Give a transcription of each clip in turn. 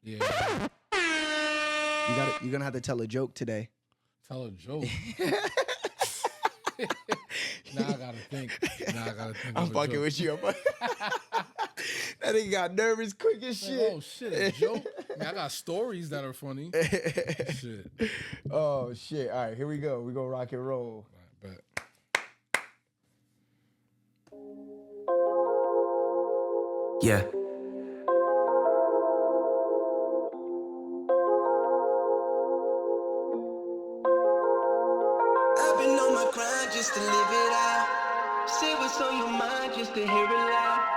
Yeah. You're gonna have to tell a joke today. Tell a joke. Now I gotta think. I'm fucking with you. That nigga got nervous quick as shit. Oh shit, a joke? Man, I got stories that are funny. Shit. Oh shit. All right, here we go. We gonna rock and roll. Right, bet. Yeah. I've been on my grind just to live it out. Say what's on your mind just to hear it loud.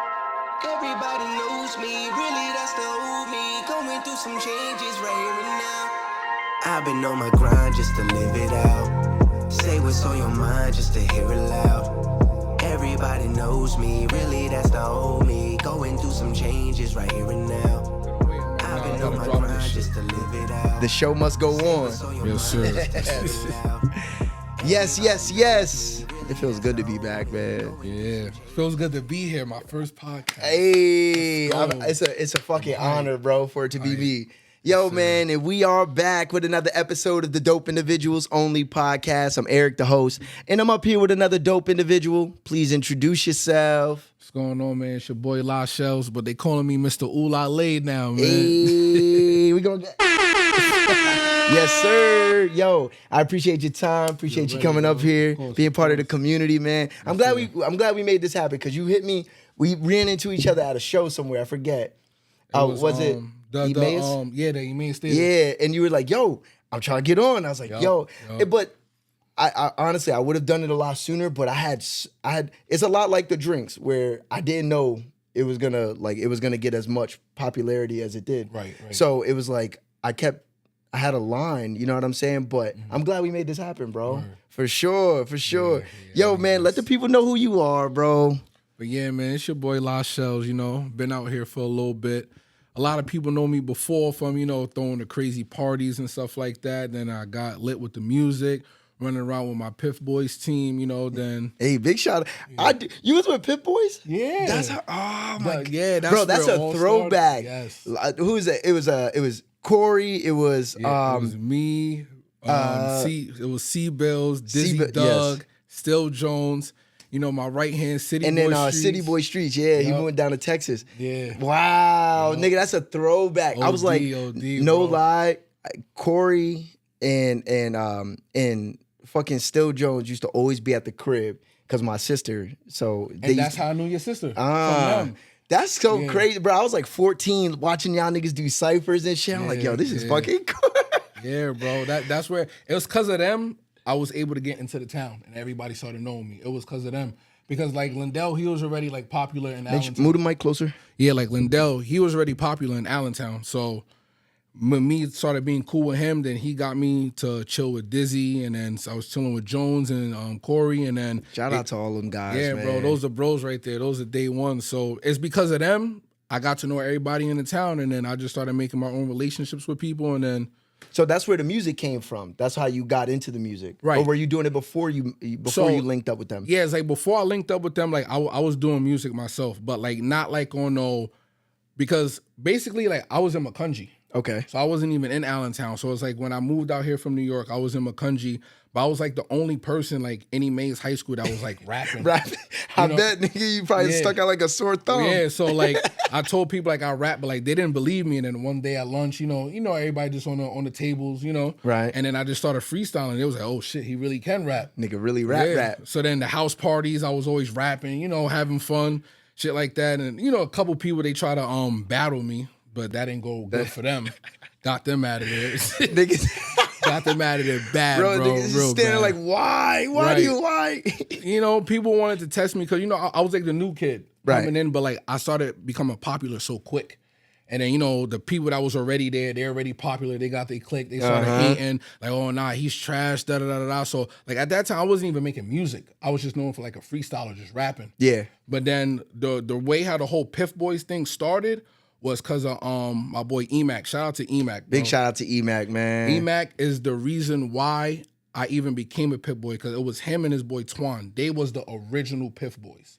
Everybody knows me, really that's the old me. Going through some changes right here and now. I've been on my grind just to live it out. Say what's on your mind just to hear it loud. Everybody knows me, really that's the old me. Going through some changes right here and now. I've been on my grind just to live it out. The show must go on. Yes, sir. Yes. It feels good to be back, man. Yeah. Feels good to be here. My first podcast. Hey, it's a fucking honor, bro, for it to be me. Yo, man, and we are back with another episode of the Dope Individuals Only podcast. I'm Erik The Host, and I'm up here with another dope individual. Please introduce yourself. What's going on, man? It's your boy Lass Shellz, but they calling me Mr. OulaLade now, man. Hey, we gonna get... Yes, sir. Yo, I appreciate your time. Appreciate you coming up here, being part of the community, man. I'm glad we made this happen because you hit me. We ran into each other at a show somewhere. I forget. Was it? The Emmaus Theater. Yeah, and you were like, "Yo, I'm trying to get on." I was like, "Yo," but I honestly I would have done it a lot sooner. But I had. It's a lot like the drinks where I didn't know it was gonna get as much popularity as it did. Right. So it was like I had a line, you know what I'm saying? But I'm glad we made this happen, bro. Right. For sure. Yeah, Yo, man, let the people know who you are, bro. But yeah, man, it's your boy Lass Shellz, you know. Been out here for a little bit. A lot of people know me before from, you know, throwing the crazy parties and stuff like that. Then I got lit with the music, running around with my Piff Boys team, you know, then. Hey, big shout out. Yeah. You was with Piff Boys? Yeah. That's how, oh my God. Yeah, that's a throwback. Yes. Who was that? It was Corey, it was it was me, it was C-Bills, Dizzy Doug, Still Jones, you know, my right hand City and Boy then Streets. City Boy Streets, yeah, he went down to Texas. Yeah. Wow, nigga, that's a throwback. I was like, no lie, Corey and fucking Still Jones used to always be at the crib because my sister. So that's how I knew your sister. From them. That's so crazy, bro. I was like 14 watching y'all niggas do ciphers and shit. I'm like, yo, this is fucking cool. Yeah, bro. That's where it was because of them. I was able to get into the town and everybody started knowing me. It was because of them. Because like Lindell, he was already like popular in Allentown. Move the mic closer. Yeah, like Lindell, he was already popular in Allentown. So when me started being cool with him, then he got me to chill with Dizzy, and then I was chilling with Jones and Corey, and then shout out to all them guys. Yeah, man. bro, those are bros right there. Those are day one. So it's because of them I got to know everybody in the town, and then I just started making my own relationships with people, and then. So that's where the music came from. That's how you got into the music, right? Or were you doing it before you linked up with them? Yeah, it's like before I linked up with them, like I was doing music myself, but like not like on no, because basically like I was in Macungie. Okay. So I wasn't even in Allentown. So it's like when I moved out here from New York, I was in Macungie, but I was like the only person like any Mays high school that was like rapping. I bet nigga you probably stuck out like a sore thumb. Yeah, so like I told people like I rap, but like they didn't believe me. And then one day at lunch, you know everybody just on the tables, you know. Right. And then I just started freestyling. It was like, oh shit, he really can rap. Nigga really rap. So then the house parties, I was always rapping, you know, having fun, shit like that. And you know, a couple people they try to battle me. But that didn't go good for them. Got them out of there. Niggas got them out of there bad, bro. Niggas real standing bad. Like, why? Why do you lie? You know, people wanted to test me because, you know, I was like the new kid coming in, but like I started becoming popular so quick. And then, you know, the people that was already there, they're already popular. They got their clique. They started hating. Like, oh, nah, he's trash, da-da-da-da-da. So, like, at that time, I wasn't even making music. I was just known for, like, a freestyler, just rapping. Yeah. But then the way how the whole Piff Boys thing started was because of my boy Emac. Shout out to Emac, bro. Big shout out to Emac, man. Emac is the reason why I even became a Piff Boy, because it was him and his boy Twan. They was the original Piff Boys.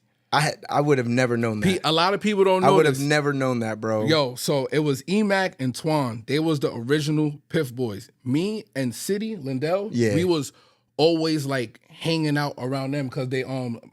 I would have never known that. A lot of people don't know. I would have never known that, bro. Yo, so it was Emac and Twan. They was the original Piff Boys. Me and City Lindell, we was always like hanging out around them because they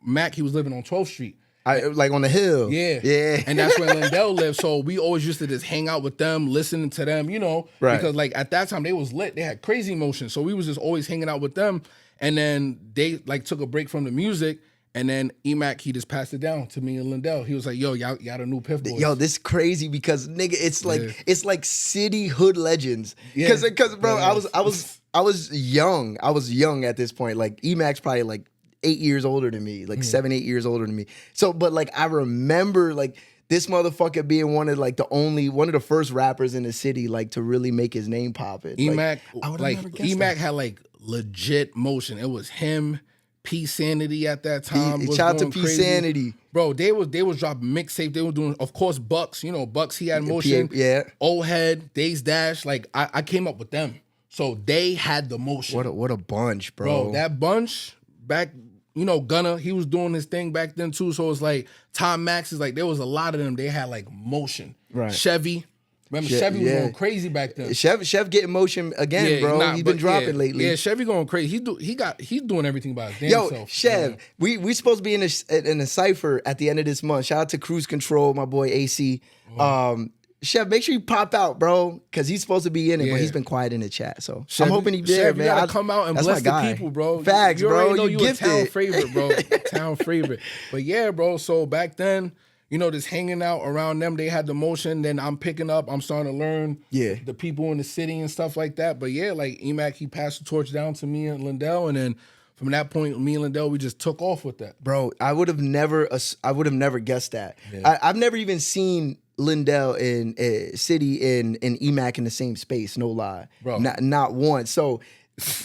Mac, he was living on 12th Street. Like on the hill. Yeah. And that's where Lindell lived. So we always used to just hang out with them, listening to them, you know. Right. Because like at that time they was lit. They had crazy motion. So we was just always hanging out with them. And then they like took a break from the music. And then Emac, he just passed it down to me and Lindell. He was like, yo, y'all the new Piff Boys. Yo, this crazy because nigga, it's like city hood legends. Cause bro, I was young. I was young at this point. Like Emac's probably like 8 years older than me, like 7, 8 years older than me. So, but like I remember like this motherfucker being one of the first rappers in the city, like to really make his name poppin'. Emac, Emac had like legit motion. It was him, P Sanity at that time. Shout out to P Sanity. Bro, they was dropping mixtape. They were doing, of course, Bucks. You know, Bucks, he had motion. Old Head, Days Dash. Like I came up with them. So they had the motion. What a bunch, bro. That bunch back, you know, Gunna, he was doing his thing back then too. So it's like Tom Max is like, there was a lot of them. They had like motion. Right. Chevy. Remember, Chevy was going crazy back then. Chef getting motion again, bro. He's been dropping lately. Yeah, Chevy going crazy. He's doing everything by his damn self. Chev, we supposed to be in a cypher at the end of this month. Shout out to Cruise Control, my boy AC. Chef, make sure you pop out, bro, because he's supposed to be in it, but he's been quiet in the chat. So Chevy, I'm hoping he's there, Chevy, man. You gotta come out and bless the people, bro. Facts, you bro. Know you a town gifted. favorite, bro. Town favorite. But yeah, bro. So back then, you know, just hanging out around them, they had the motion. Then I'm picking up. I'm starting to learn the people in the city and stuff like that. But yeah, like Emac, he passed the torch down to me and Lindell, and then from that point, me and Lindell, we just took off with that. Bro, I would have never guessed that. Yeah. I've never even seen Lindell and City and Emac in the same space. No lie, bro. Not once. So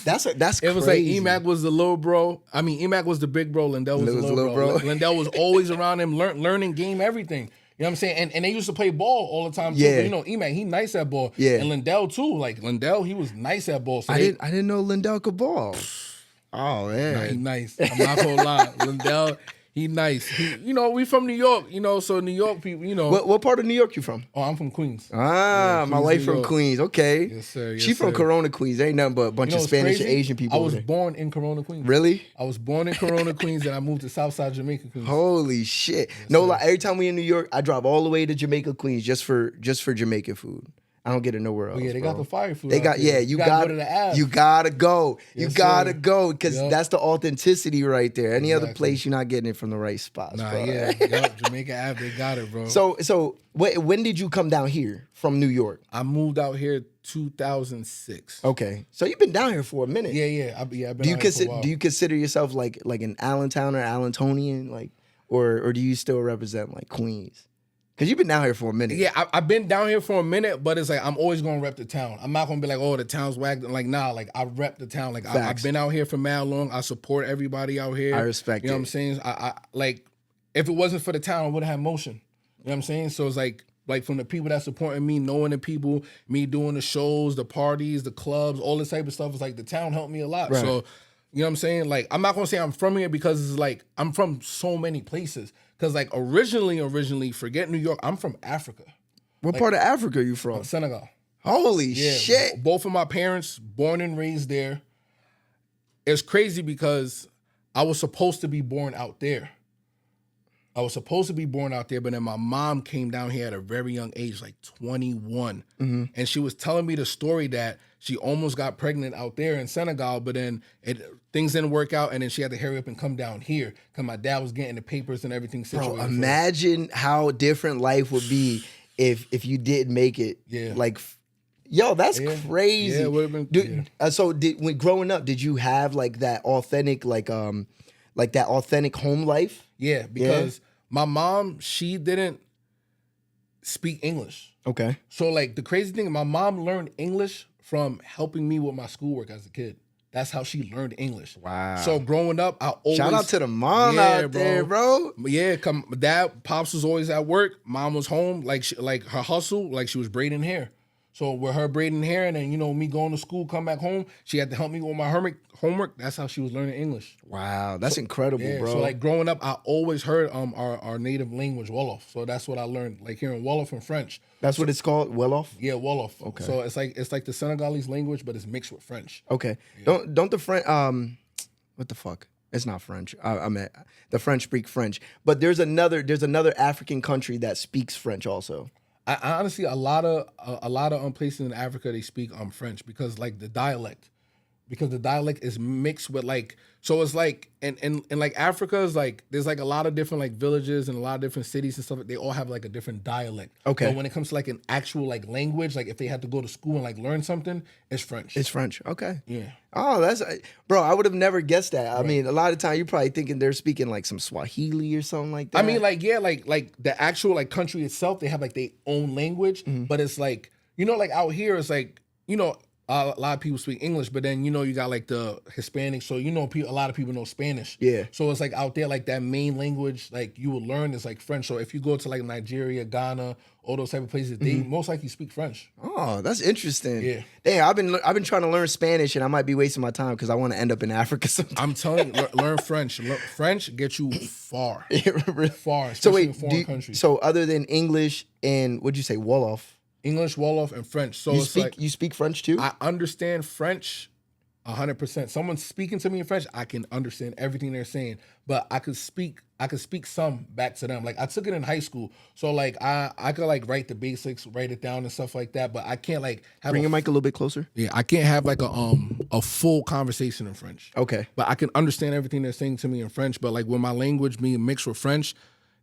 that's it crazy. Was like Emac was the little bro. I mean, Emac was the big bro. Lindell was the little bro. Lindell was always around him, learning game, everything. You know what I'm saying? And they used to play ball all the time too. Yeah. You know, Emac, he nice at ball. Yeah. And Lindell too. Like Lindell, he was nice at ball. So I didn't know Lindell could ball. Oh man, nah, he nice. I'm not gonna lie, Lindell. He nice. You know, we from New York, you know, so New York people, you know. What part of New York you from? Oh, I'm from Queens. Queens, my wife from Queens. Okay. Yes, sir. Yes, she from Corona, Queens. Ain't nothing but a bunch of Spanish and Asian people. I was born in Corona, Queens. Really? I was born in Corona, Queens, and I moved to Southside Jamaica, Queens. Holy shit. Yes, no, like every time we in New York, I drive all the way to Jamaica, Queens just for Jamaican food. I don't get it nowhere else. Oh, yeah, they got the fire food. They got, you gotta go to the app. You gotta go. You gotta go because that's the authenticity right there. Any other place, you're not getting it from the right spots. Nah, bro. Jamaica app, they got it, bro. So when did you come down here from New York? I moved out here 2006. Okay, so you've been down here for a minute. Yeah. I've been out here for a while. Do you consider yourself like an Allentown or Allentonian, like, or do you still represent like Queens? Because you've been down here for a minute. Yeah, I've been down here for a minute, but it's like I'm always gonna rep the town. I'm not gonna be like, oh, the town's whack. Like, nah, like I rep the town. Like I've been out here for mad long. I support everybody out here. I respect it. You know what I'm saying? I like, if it wasn't for the town, I would have had motion. You know what I'm saying? So it's like from the people that supporting me, knowing the people, me doing the shows, the parties, the clubs, all this type of stuff. It's like the town helped me a lot. Right. So, you know what I'm saying? Like, I'm not gonna say I'm from here because it's like I'm from so many places. Because, like, originally, forget New York, I'm from Africa. What part of Africa are you from? Senegal. Holy shit. Both of my parents, born and raised there. It's crazy because I was supposed to be born out there. But then my mom came down here at a very young age, like 21. Mm-hmm. And she was telling me the story that she almost got pregnant out there in Senegal, but then things didn't work out, and then she had to hurry up and come down here because my dad was getting the papers and everything situated. Bro, imagine how different life would be if you didn't make it. Yeah. Like, yo, that's crazy. Yeah, it would have been. So when growing up, did you have like that authentic, like that authentic home life? Yeah, because my mom, she didn't speak English. Okay. So like the crazy thing, my mom learned English from helping me with my schoolwork as a kid. That's how she learned English. Wow. So growing up, I always... Shout out to the mom out there, bro. Yeah, Dad, Pops was always at work. Mom was home, like her hustle, like she was braiding hair. So with her braiding hair and then, me going to school, come back home, she had to help me with my homework. That's how she was learning English. Wow, that's incredible, bro. So like growing up, I always heard our native language, Wolof. So that's what I learned, like hearing Wolof and French. That's what it's called, Wolof? Yeah, Wolof. Okay. So it's like the Senegalese language, but it's mixed with French. Okay. Yeah. Don't the French what the fuck? It's not French. I meant the French speak French. But there's another African country that speaks French also. I honestly, a lot of places in Africa they speak French because like the dialect is mixed with like, so it's like and like Africa is like there's like a lot of different like villages and a lot of different cities and stuff. They all have like a different dialect. Okay. But when it comes to like an actual like language, like if they had to go to school and like learn something, it's French. It's French. Okay. Yeah. Oh, that's bro. I would have never guessed that. I mean, a lot of time you're probably thinking they're speaking like some Swahili or something like that. I mean, like like the actual like country itself, they have like their own language, but it's like like out here, it's like a lot of people speak English, but then you got like the Hispanic, so a lot of people know Spanish. Yeah. So it's like out there, like that main language, like you will learn is like French. So if you go to like Nigeria, Ghana, all those type of places, they most likely speak French. Oh, that's interesting. Yeah. Damn, I've been trying to learn Spanish, and I might be wasting my time because I want to end up in Africa sometime. I'm telling you, learn French. French gets you far, far. So Especially wait, in foreign countries. so other than English and what'd you say, Wolof? English, Wolof, and French. So you speak French too? I understand French 100%. Someone speaking to me in French, I can understand everything they're saying, but I could speak some back to them. Like I took it in high school, so like I could like write the basics, write it down and stuff like that, but I can't like have Bring your mic a little bit closer. Yeah, I can't have like a full conversation in French. Okay. But I can understand everything they're saying to me in French, but like when my language being mixed with French,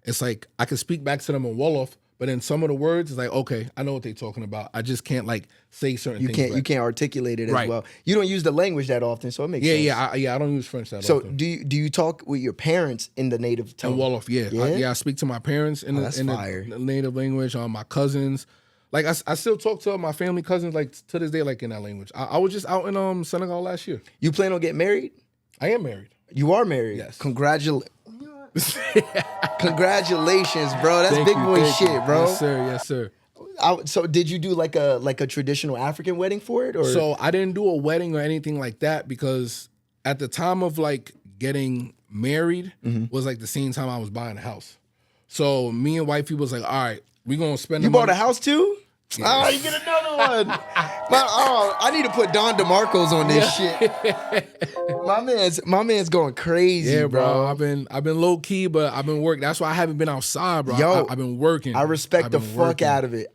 it's like I can speak back to them in Wolof. But in some of the words, it's like, okay, I know what they're talking about. I just can't like say certain things. You can't articulate it as well. You don't use the language that often, so it makes sense. I don't use French that often. So do you talk with your parents in the native tongue? In Wolof, yeah. I speak to my parents in the native language. My cousins, like I still talk to my family cousins like to this day, like in that language. I was just out in Senegal last year. You plan on getting married? I am married. You are married? Yes. Congratulations, bro. That's big boy shit, bro. Yes, sir. So did you do like a traditional African wedding for it, or? So I didn't do a wedding or anything like that because at the time of like getting married was like the same time I was buying a house. So me and wifey was like, all right, we're gonna spend. You bought a house too? Yeah. Oh, you get another one. I need to put Don DeMarco's on this shit. My man's going crazy, yeah, bro. I've been low key, but I've been working. That's why I haven't been outside, bro. Yo, I've been working. I respect the fuck out of it.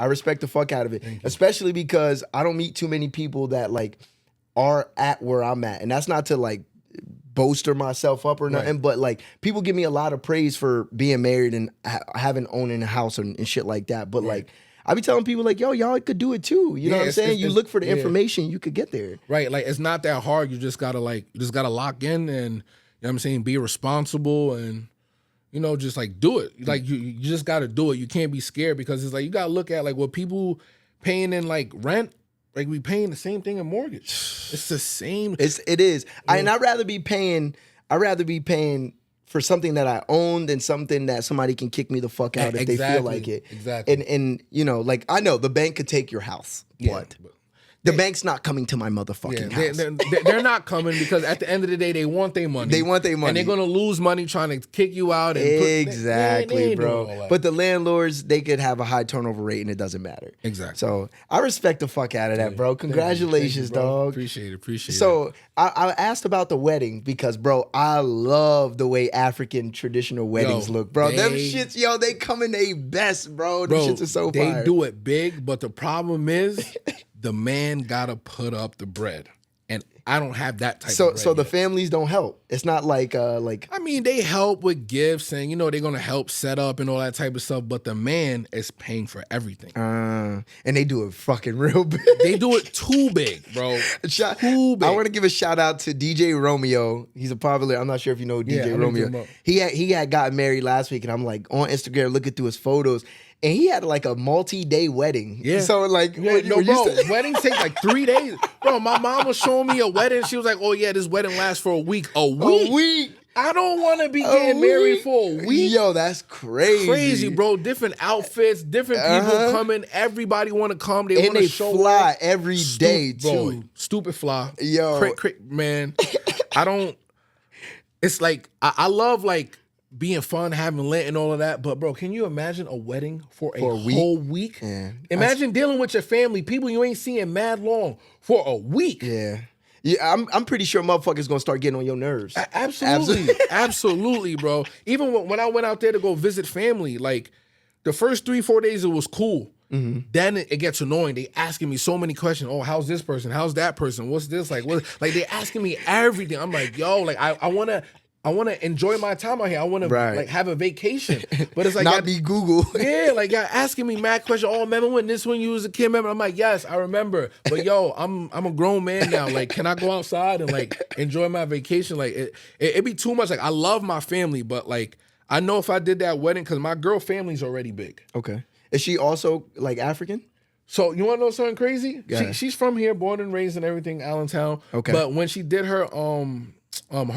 Especially because I don't meet too many people that like are at where I'm at, and that's not to like bolster myself up or nothing, but like people give me a lot of praise for being married and owning a house and shit like that. But like, I be telling people like, yo, y'all could do it too. You know what I'm saying? You look for the information, you could get there. Right. Like it's not that hard. You just gotta lock in and, you know what I'm saying, be responsible and, just like do it. Like you just gotta do it. You can't be scared because it's like you gotta look at like what people paying in like rent. Like we paying the same thing in mortgage. It's the same. It is. Yeah. And I'd rather be paying for something that I own than something that somebody can kick me the fuck out if they feel like it. Exactly. And like I know the bank could take your house, but the bank's not coming to my motherfucking house. They're not coming because at the end of the day, they want their money. They want their money. And they're going to lose money trying to kick you out. And exactly, bro. But the landlords, they could have a high turnover rate and it doesn't matter. Exactly. So I respect the fuck out of that, bro. Congratulations, dog. Appreciate it. So I asked about the wedding because, bro, I love the way African traditional weddings look, bro. Them shits, they come in their best, bro. Them shits are so fire. They do it big, but the problem is the man gotta put up the bread, and I don't have that type of bread. So the families don't help. It's not like I mean, they help with gifts and they're gonna help set up and all that type of stuff, but the man is paying for everything. And they do it fucking real big. They do it too big, bro. Too big. I want to give a shout out to DJ Romeo. He's a popular. I'm not sure if you know DJ Romeo. He had gotten married last week, and I'm like on Instagram looking through his photos. And he had like a multi-day wedding. Yeah. So like, weddings take like 3 days. Bro, my mom was showing me a wedding. She was like, oh yeah, this wedding lasts for a week. A week? I don't want to be getting married for a week. Yo, that's crazy. Crazy, bro. Different outfits, different people coming. Everybody want to come. They want to show fly up. every day, too. Bro, stupid fly. Yo. Man, I don't. It's like, I love like being fun, having lit and all of that. But bro, can you imagine a wedding for a whole week? Yeah. Imagine dealing with your family, people you ain't seeing mad long for a week. Yeah. Yeah, I'm pretty sure motherfuckers gonna start getting on your nerves. Absolutely. Absolutely, bro. Even when I went out there to go visit family, like the first 3-4 days it was cool. Then it gets annoying. They asking me so many questions. Oh, how's this person? How's that person? What's this like? Like they asking me everything. I'm like, yo, like I wanna enjoy my time out here. I wanna like have a vacation. But it's like not be Google. Yeah, like y'all asking me mad questions. Oh, remember when you was a kid? Remember? I'm like, yes, I remember. But yo, I'm a grown man now. Like, can I go outside and like enjoy my vacation? Like it be too much. Like I love my family, but like I know if I did that wedding, because my girl family's already big. Okay. Is she also like African? So you want to know something crazy? Yeah. She's from here, born and raised and everything, Allentown. Okay. But when she did her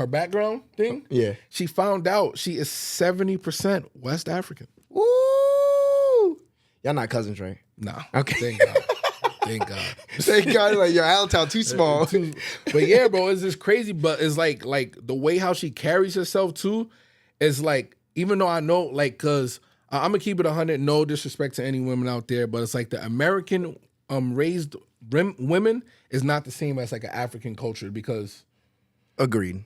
background thing, she found out she is 70% West African. Woo! Y'all not cousins, right? Nah. Okay. Thank God. Thank God. Thank God, like your Allentown too small. But yeah, bro, it's just crazy. But it's like the way how she carries herself too is like, even though I know, like, cause I'm gonna keep it 100. No disrespect to any women out there, but it's like the American raised women is not the same as like an African culture, because agreed.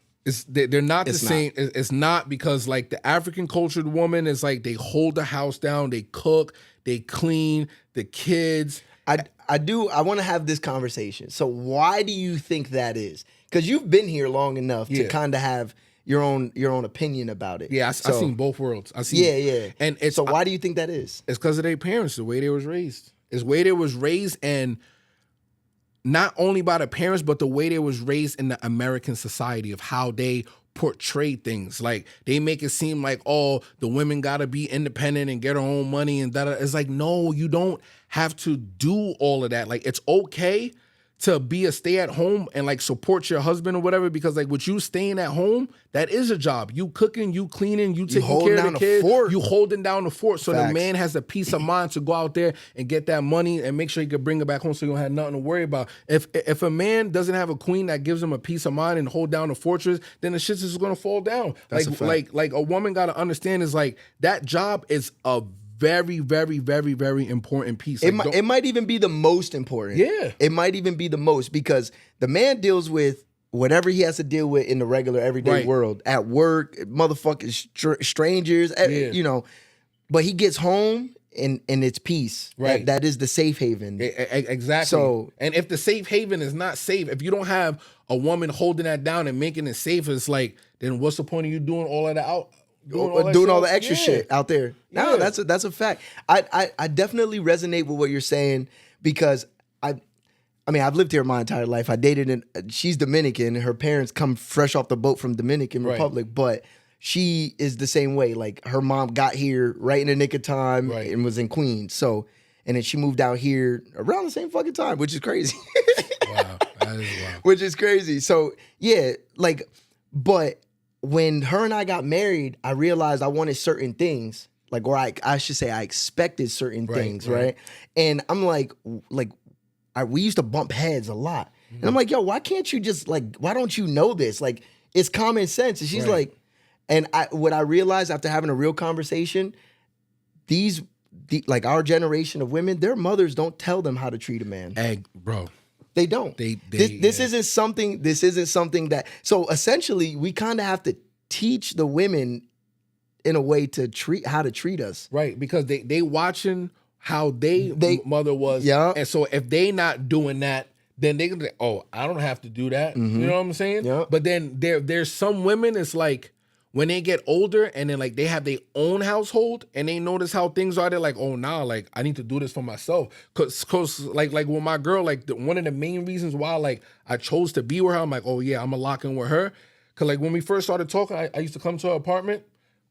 They're not the same. It's not, because like the African cultured woman is like they hold the house down, they cook, they clean, the kids. I want to have this conversation. So why do you think that is? Because you've been here long enough to kind of have your own opinion about it. Yeah, I've seen both worlds. And so why do you think that is? It's because of their parents, the way they was raised. It's the way they was raised, and not only by the parents, but the way they was raised in the American society of how they portray things. Like they make it seem like, oh, the women gotta be independent and get her own money and that. It's like, no, you don't have to do all of that. Like it's okay to be a stay-at-home and like support your husband or whatever, because like with you staying at home, that is a job. You cooking, you cleaning, you taking care of the kids, you holding down the fort. So the man has the peace of mind to go out there and get that money and make sure he can bring it back home, so you don't have nothing to worry about. If a man doesn't have a queen that gives him a peace of mind and hold down the fortress, then the shit's just gonna fall down. Like a woman gotta understand is like that job is a very, very, very, very important piece. Like, it might even be the most important. Yeah. It might even be the most, because the man deals with whatever he has to deal with in the regular everyday world, at work, motherfucking strangers, you know, but he gets home and it's peace. Right. That is the safe haven. Exactly. So, and if the safe haven is not safe, if you don't have a woman holding that down and making it safe, it's like, then what's the point of you doing all of that doing all the extra shit out there? No, that's a fact. I definitely resonate with what you're saying, because I mean, I've lived here my entire life. I dated she's Dominican, and her parents come fresh off the boat from Dominican Republic, but she is the same way. Like her mom got here right in the nick of time and was in Queens. So, and then she moved out here around the same fucking time, which is crazy. Wow, that is wild. Which is crazy. So yeah, like, but when her and I got married, I realized I wanted certain things, like, or I should say I expected certain things, right? And I'm like we used to bump heads a lot. And I'm like, yo, why can't you just like, why don't you know this? Like, it's common sense. And she's like, and what I realized after having a real conversation, like our generation of women, their mothers don't tell them how to treat a man. Bro. They don't. This isn't something that, so essentially we kind of have to teach the women in a way to how to treat us. Right, because they watching how they mother was. Yeah. And so if they not doing that, then they can say, oh, I don't have to do that. You know what I'm saying? Yeah. But then there's some women, it's like, when they get older and then like they have their own household and they notice how things are, they're like, oh nah, like I need to do this for myself. Cause like with my girl, like one of the main reasons why like I chose to be with her, I'm like, oh yeah, I'm gonna lock in with her. Cause like when we first started talking, I used to come to her apartment,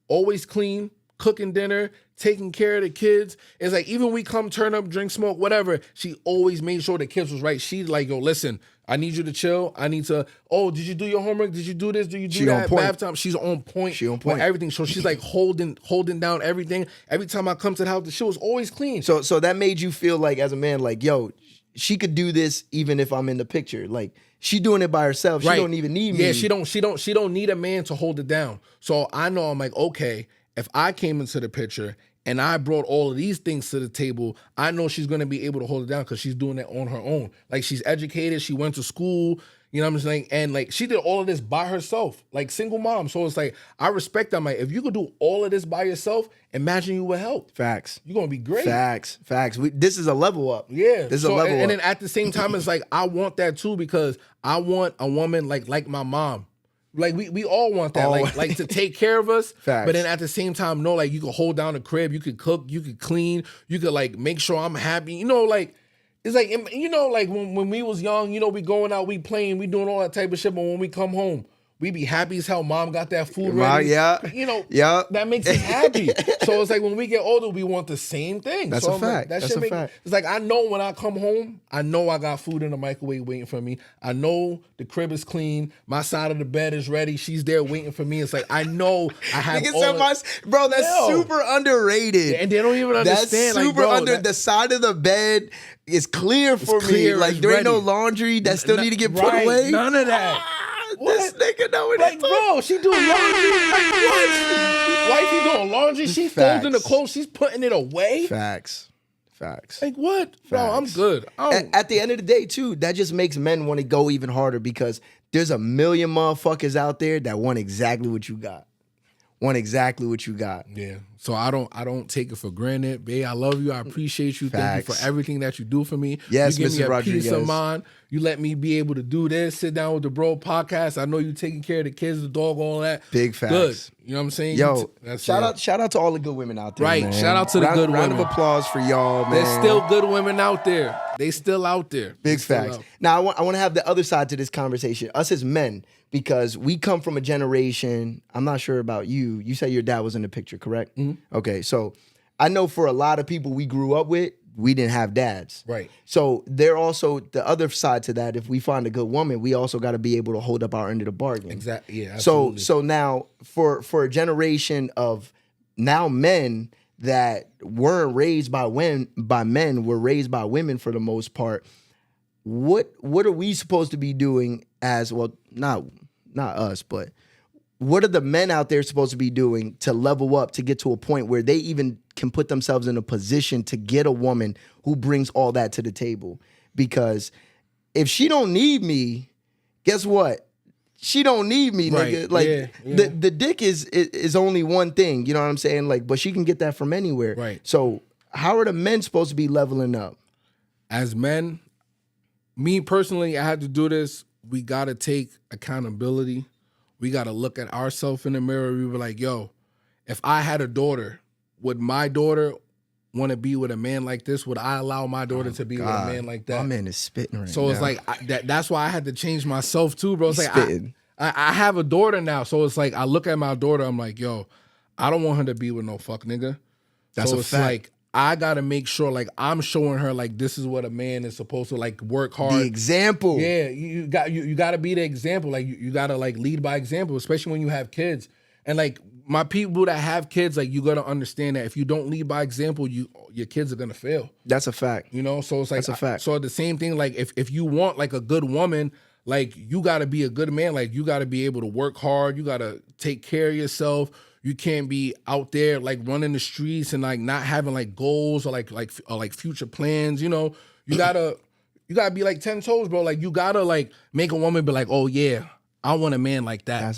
always clean, cooking dinner, taking care of the kids. It's like, even we come, turn up, drink, smoke, whatever, she always made sure the kids was right. She like, yo, listen, I need you to chill. I need to, oh, did you do your homework? Did you do this? Do you do that? Bath time. She's on point. She on point. With everything. So she's like holding down everything. Every time I come to the house, the shit was always clean. So that made you feel like, as a man, like, yo, she could do this even if I'm in the picture. Like, she doing it by herself. She don't even need me. Yeah, she don't need a man to hold it down. So I know, I'm like, okay, if I came into the picture and I brought all of these things to the table, I know she's going to be able to hold it down because she's doing it on her own. Like, she's educated. She went to school. You know what I'm saying? And like, she did all of this by herself, like single mom. So it's like, I respect that. I'm like, if you could do all of this by yourself, imagine you with help. Facts. You're going to be great. Facts. This is a level up. Yeah. This is a level up. And then at the same time, it's like, I want that too, because I want a woman like my mom. Like, we all want that, like to take care of us. Facts. But then at the same time, no, like, you could hold down the crib, you could cook, you could clean, you could like make sure I'm happy. You know, like, it's like, you know, like when we was young, you know, we going out, we playing, we doing all that type of shit. But when we come home, we be happy as hell. Mom got that food ready. Yeah. You know, yeah. That makes us happy. So it's like, when we get older, we want the same thing. That's so a fact. Like, That's a fact. It's like, I know when I come home, I know I got food in the microwave waiting for me. I know the crib is clean. My side of the bed is ready. She's there waiting for me. It's like, I know I have bro, that's super underrated. And they don't even understand. That's super the side of the bed is clear for me. Like, there ain't no laundry that still need to get put away. None of that. This nigga know what like, bro, she doing laundry. Like, what? Wifey doing laundry. She's folding the clothes. She's putting it away. Facts. Like, what? Facts. Bro, I'm good. At the end of the day, too, that just makes men want to go even harder, because there's a million motherfuckers out there that want exactly what you got. Yeah. So I don't take it for granted. Babe, I love you. I appreciate you. Facts. Thank you for everything that you do for me. Yes, you give Mrs. me a Rodriguez. peace of mind. You let me be able to do this, sit down with the bro podcast. I know you taking care of the kids, the dog, all that. Big facts. Good. You know what I'm saying? Yo, shout out to all the good women out there. Right. Man. Shout out to the good women. Round of applause for y'all, man. There's still good women out there. They still out there. Big facts. Now I want to have the other side to this conversation. Us as men, because we come from a generation. I'm not sure about you. You say your dad was in the picture, correct? Mm-hmm. Okay, so I know for a lot of people we grew up with, we didn't have dads. Right. So they're also the other side to that. If we find a good woman, we also got to be able to hold up our end of the bargain. Exactly. Yeah. Absolutely. So now for a generation of now men that weren't raised by men, were raised by women for the most part. What are we supposed to be doing as well? Not us, but what are the men out there supposed to be doing to level up, to get to a point where they even can put themselves in a position to get a woman who brings all that to the table? Because if she don't need me, guess what? She don't need me, right. nigga. Like, yeah. the dick is only one thing, you know what I'm saying? Like, but she can get that from anywhere. Right. So how are the men supposed to be leveling up? As men, me personally, I had to do this. We got to take accountability. We got to look at ourselves in the mirror. We were like, yo, if I had a daughter, would my daughter want to be with a man like this? Would I allow my daughter to be with a man like that? My man is spitting right now. So it's like, that's why I had to change myself too, bro. It's like, spitting. I have a daughter now. So it's like, I look at my daughter, I'm like, yo, I don't want her to be with no fuck nigga. That's so a it's fact. like, I got to make sure, like, I'm showing her, like, this is what a man is supposed to, like, work hard. The example. Yeah, you got to be the example. Like, you got to, like, lead by example, especially when you have kids. And, like, my people that have kids, like, you got to understand that if you don't lead by example, your kids are going to fail. That's a fact. You know? So it's like, that's a fact. So the same thing, like, if you want, like, a good woman, like, you got to be a good man. Like, you got to be able to work hard. You got to take care of yourself. You can't be out there like running the streets and like not having like goals or like future plans. You know, you gotta be like 10 toes, bro. Like, you gotta like make a woman be like, oh yeah, I want a man like that.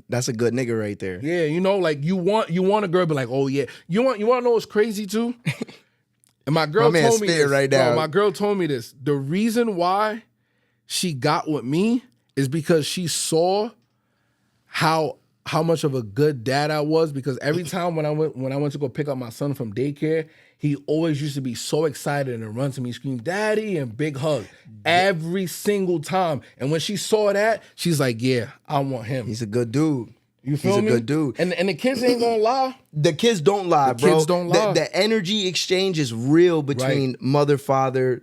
That's a good nigga right there. Yeah, you know, like you want a girl be like, oh yeah. You want to know what's crazy too? And my girl told me this right now. Bro, my girl told me this. The reason why she got with me is because she saw how much of a good dad I was, because every time when I went to go pick up my son from daycare, he always used to be so excited and run to me, scream, "Daddy," and big hug every single time. And when she saw that, she's like, yeah, I want him. He's a good dude. You feel me? He's a good dude. And the kids ain't gonna lie. The kids don't lie, bro. Kids don't lie. The energy exchange is real between mother, father,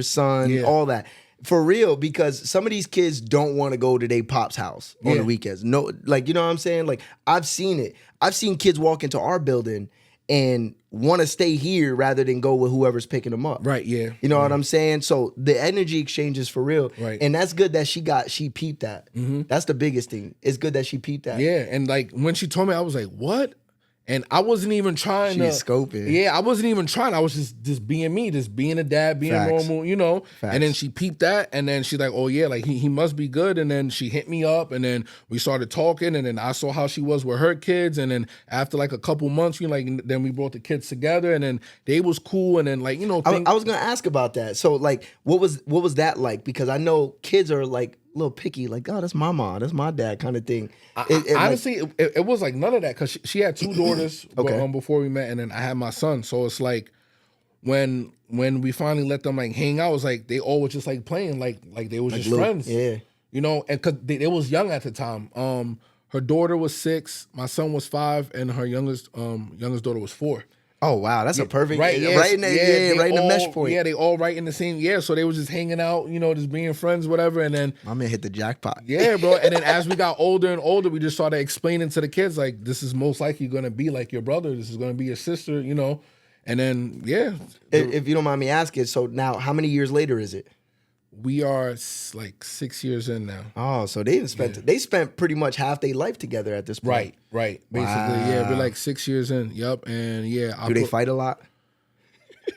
son, all that. For real, because some of these kids don't want to go to their pop's house on the weekends. No, like, you know what I'm saying? Like, I've seen it. I've seen kids walk into our building and want to stay here rather than go with whoever's picking them up. Right, yeah. You know what I'm saying? So the energy exchange is for real. Right. And that's good that she peeped that. Mm-hmm. That's the biggest thing. It's good that she peeped that. Yeah, and like when she told me, I was like, what? And I wasn't even trying She's scoping. Yeah, I wasn't even trying. I was just being me, just being a dad, being normal, you know. Facts. And then she peeped that, and then she's like, oh yeah, like he must be good. And then she hit me up, and then we started talking, and then I saw how she was with her kids, and then after like a couple months, then we brought the kids together, and then they was cool, and then like, you know, I was gonna ask about that. So like, what was that like? Because I know kids are like a little picky, like, oh, that's my mom, that's my dad, kind of thing. Honestly, it was like none of that, because she had 2 daughters before we met, and then I had my son. So it's like when we finally let them like hang out, it was like they all were just like playing, like they was just friends. Yeah, you know, and because they was young at the time. Her daughter was 6, my son was 5, and her youngest daughter was 4. Oh wow, that's a perfect right in the mesh point. Yeah, they all right in the same. So they was just hanging out, you know, just being friends, whatever. And then my man hit the jackpot. Yeah, bro. And then as we got older and older, we just started explaining to the kids like, this is most likely going to be like your brother. This is going to be your sister, you know. And then if you don't mind me asking, so now how many years later is it? We are like 6 years in now. Oh, so they spent pretty much half their life together at this point. Right. Basically, yeah, we're like 6 years in. Yup, and yeah. Do they fight a lot?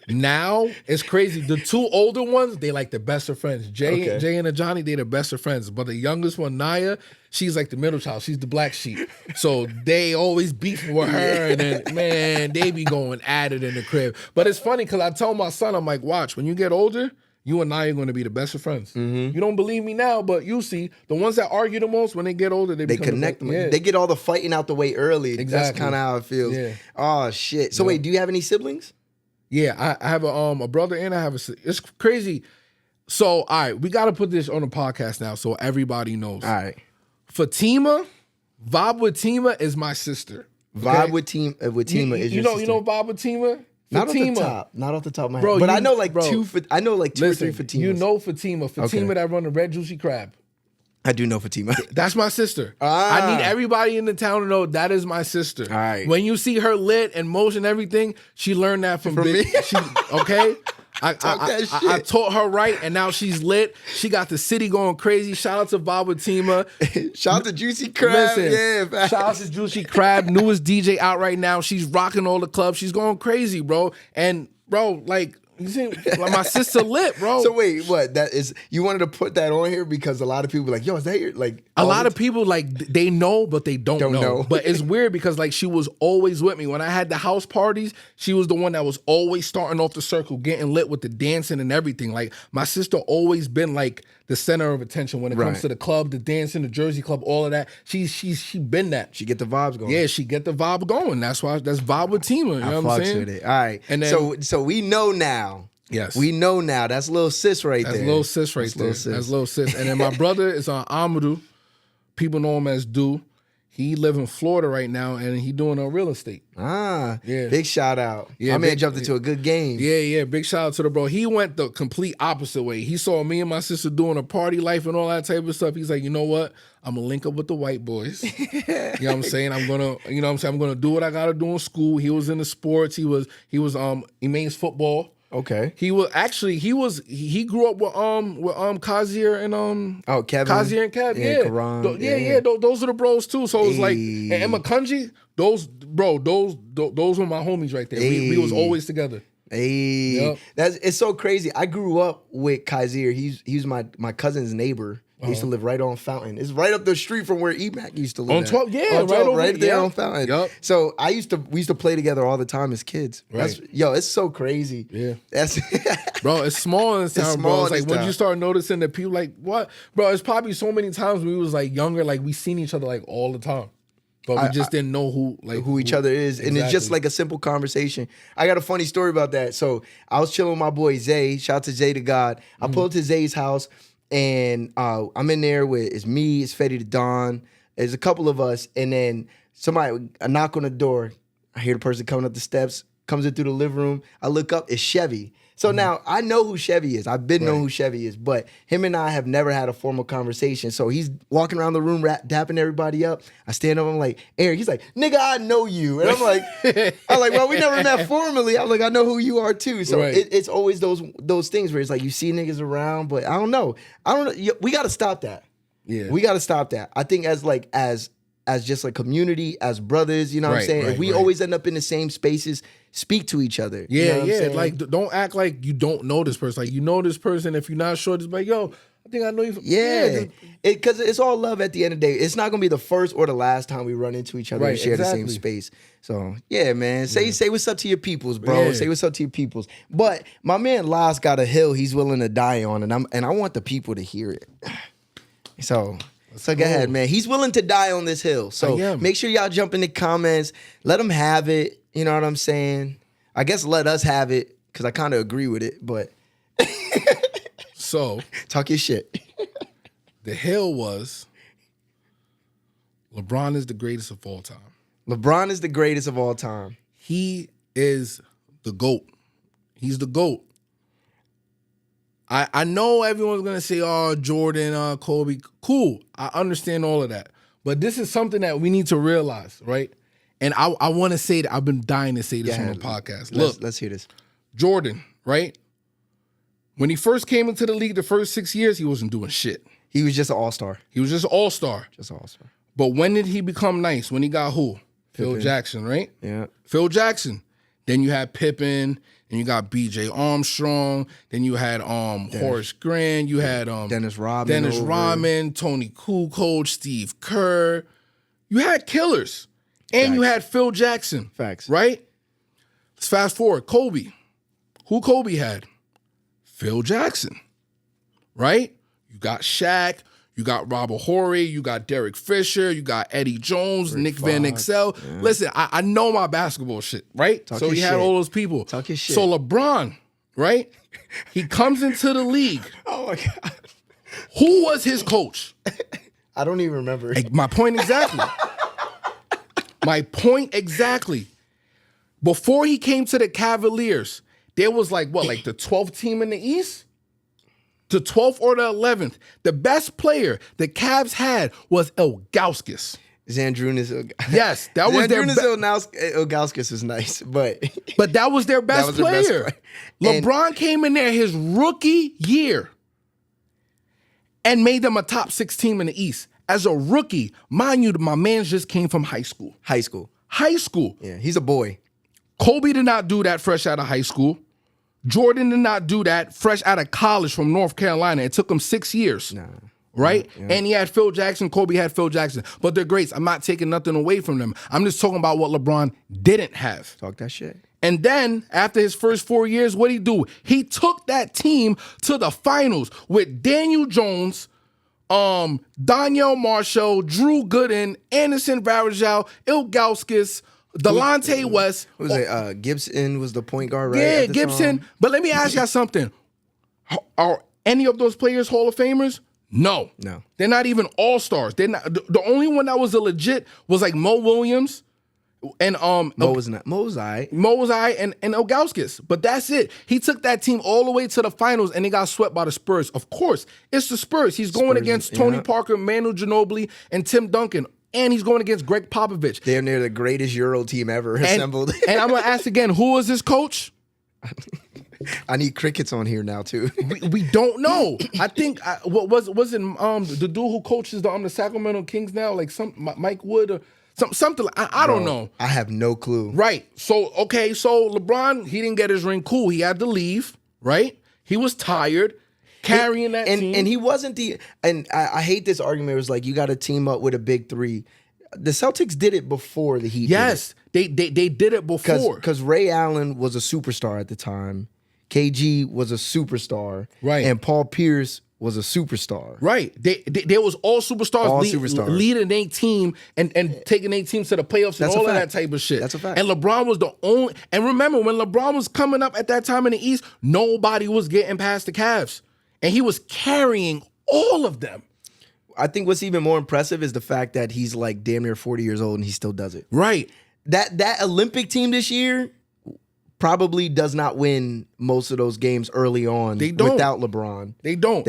Now it's crazy. The 2 older ones, they like the best of friends. Jay and Johnny, they the best of friends. But the youngest one, Naya, she's like the middle child. She's the black sheep. So they always beef with her, and then man, they be going at it in the crib. But it's funny because I tell my son, I'm like, watch, when you get older, you and I are going to be the best of friends. Mm-hmm. You don't believe me now, but you see, the ones that argue the most, when they get older, they connect. They get all the fighting out the way early. Exactly. That's kind of how it feels. Yeah. Oh, shit. So wait, do you have any siblings? Yeah, I have a brother and I have it's crazy. So, all right, we got to put this on the podcast now so everybody knows. All right. Fatima, Vibe with Tima is my sister. Okay? Vibe with Tima is your sister. You know Vibe with Tima? Not off the top of my head. But I know like two or three Fatimas. You know Fatima. Fatima that run the Red Juicy Crab. I do know Fatima. That's my sister. I need everybody in the town to know that is my sister. All right. When you see her lit and motion everything, she learned that from me. Okay? I taught her right, and now she's lit. She got the city going crazy. Shout out to Babatima. Shout out to Juicy Crab. Shout out to Juicy Crab. Newest DJ out right now. She's rocking all the clubs. She's going crazy, bro. And bro, like, you see, like my sister lit, bro. So wait, what? That is, you wanted to put that on here because a lot of people were like, yo, is that your, like? A lot of people like they know, but they don't know. But it's weird because like she was always with me when I had the house parties. She was the one that was always starting off the circle, getting lit with the dancing and everything. Like my sister always been like the center of attention when it comes to the club, the dancing, the Jersey club, all of that. She been that. She get the vibes going. Yeah, she get the vibe going. That's why that's vibe with Tima. You know what I'm saying? With it. All right. And then, so we know now. Yes. We know now. That's little sis right there. That's little sis right there. That's little sis. And then my brother is on Amadou. People know him as Do. He live in Florida right now, and he doing real estate. Yeah. Big shout out. Yeah, my man jumped into a good game. Yeah. Big shout out to the bro. He went the complete opposite way. He saw me and my sister doing a party life and all that type of stuff. He's like, you know what? I'm gonna link up with the white boys. You know what I'm saying? I'm gonna do what I gotta do in school. He was into sports. He mains football. Okay. He grew up with Kazir and Kevin. Kazir and Kev. Yeah. Karan, Those are the bros too. So it's like and Emma Kunji, those were my homies right there. We was always together. Yep. It's so crazy. I grew up with Kazir. He's my cousin's neighbor. He used to live right on Fountain. It's right up the street from where Emac used to live. On 12, right there on Fountain. Yep. So we used to play together all the time as kids. Right. It's so crazy. Yeah. Bro, it's small in this town, bro. It's like when you start noticing that people like, what? Bro, it's probably so many times when we was like younger, like we seen each other like all the time. But we just didn't know who each other is. Exactly. And it's just like a simple conversation. I got a funny story about that. So I was chilling with my boy Zay. Shout out to Zay to God. I pulled up to Zay's house. And I'm in there it's me, it's Fetty the Don, There's a couple of us, and then somebody, a knock on the door. I hear the person coming up the steps, comes in through the living room. I look up, it's Chevy. So now I know who Chevy is. I've been knowing who Chevy is, but him and I have never had a formal conversation. So he's walking around the room, dapping everybody up. I stand up, I'm like, Eric. He's like, nigga, I know you. And I'm like, well, we never met formally. I'm like, I know who you are too. So it's always those things where it's like you see niggas around, but I don't know. We got to stop that. Yeah, we got to stop that. I think as just a community, as brothers, you know what I'm saying? If we always end up in the same spaces, speak to each other. Yeah, you know like don't act like you don't know this person. Like you know this person. If you're not sure, just be like, yo, I think I know you from because it's all love at the end of the day. It's not gonna be the first or the last time we run into each other and share the same space. So yeah, man. Say what's up to your peoples, bro. Say what's up to your peoples. But my man Lass got a hill he's willing to die on, and I want the people to hear it. So go ahead, man. He's willing to die on this hill. So make sure y'all jump in the comments. Let him have it. You know what I'm saying? I guess let us have it because I kind of agree with it. But so talk your shit. The hill was LeBron is the greatest of all time. LeBron is the greatest of all time. He is the GOAT. He's the GOAT. I know everyone's going to say, oh, Jordan, Kobe. Cool. I understand all of that. But this is something that we need to realize, right? And I want to say that I've been dying to say this on the podcast. Let's hear this. Jordan, right? When he first came into the league the first 6 years, he wasn't doing shit. He was just an all-star. He was just an all-star. Just an all-star. But when did he become nice? When he got who? Phil Jackson, right? Yeah. Phil Jackson. Then you had Pippen. And you got B.J. Armstrong. Then you had Horace Grant. You had Dennis Rodman, Tony Kukoc, Steve Kerr. You had killers. And you had Phil Jackson. Facts. Right? Let's fast forward. Kobe. Who Kobe had? Phil Jackson. Right? You got Shaq. You got Robert Horry, you got Derek Fisher, you got Eddie Jones, Nick Van Exel. Yeah. Listen, I know my basketball shit, right? So he had all those people. Talk your shit. So LeBron, right? He comes into the league. Oh my God. Who was his coach? I don't even remember. My point exactly. My point exactly. Before he came to the Cavaliers, there was like the 12th team in the East? The 12th or the 11th. The best player the Cavs had was Ilgauskas. Zandrunas. Yes, that was their best. Ilgauskas is nice, but that was their best player. LeBron came in there his rookie year and made them a top 6 team in the East. As a rookie, mind you, my man just came from high school. High school. Yeah, he's a boy. Kobe did not do that fresh out of high school. Jordan did not do that fresh out of college from North Carolina. It took him 6 years. Nah. Right? Yeah. And he had Phil Jackson. Kobe had Phil Jackson. But they're greats. I'm not taking nothing away from them. I'm just talking about what LeBron didn't have. Talk that shit. And then, after his first 4 years, what'd he do? He took that team to the finals with Daniel Jones, Donyell Marshall, Drew Gooden, Anderson Varejao, Ilgauskas, Delonte West. What was it? Gibson was the point guard, right? Yeah, Gibson. But let me ask y'all something. Are any of those players Hall of Famers? No. They're not even all-stars. They're not. The only one that was a legit was like Mo Williams and Mo was not. Mo was I. and Ilgauskas. But that's it. He took that team all the way to the finals and they got swept by the Spurs. Of course, it's the Spurs. He's going against Tony Parker, Manu Ginobili, and Tim Duncan. And he's going against Greg Popovich. They're the greatest Euro team ever assembled. And I'm going to ask again, who was his coach? I need crickets on here now, too. we don't know. I think, what was it the dude who coaches the Sacramento Kings now? Like Mike Wood or something. I don't know. I have no clue. Right. So LeBron, he didn't get his ring. Cool. He had to leave, right? He was tired. Carrying that team. And he wasn't I hate this argument. It was like, you got to team up with a big three. The Celtics did it before the Heat did it. They did it before. Because Ray Allen was a superstar at the time. KG was a superstar. Right. And Paul Pierce was a superstar. Right. They was all superstars. Leading a team and taking a team to the playoffs and all of that type of shit. That's a fact. And LeBron was the only. And remember, when LeBron was coming up at that time in the East, nobody was getting past the Cavs. And he was carrying all of them. I think what's even more impressive is the fact that he's like damn near 40 years old and he still does it. Right. That Olympic team this year probably does not win most of those games early on without LeBron. They don't.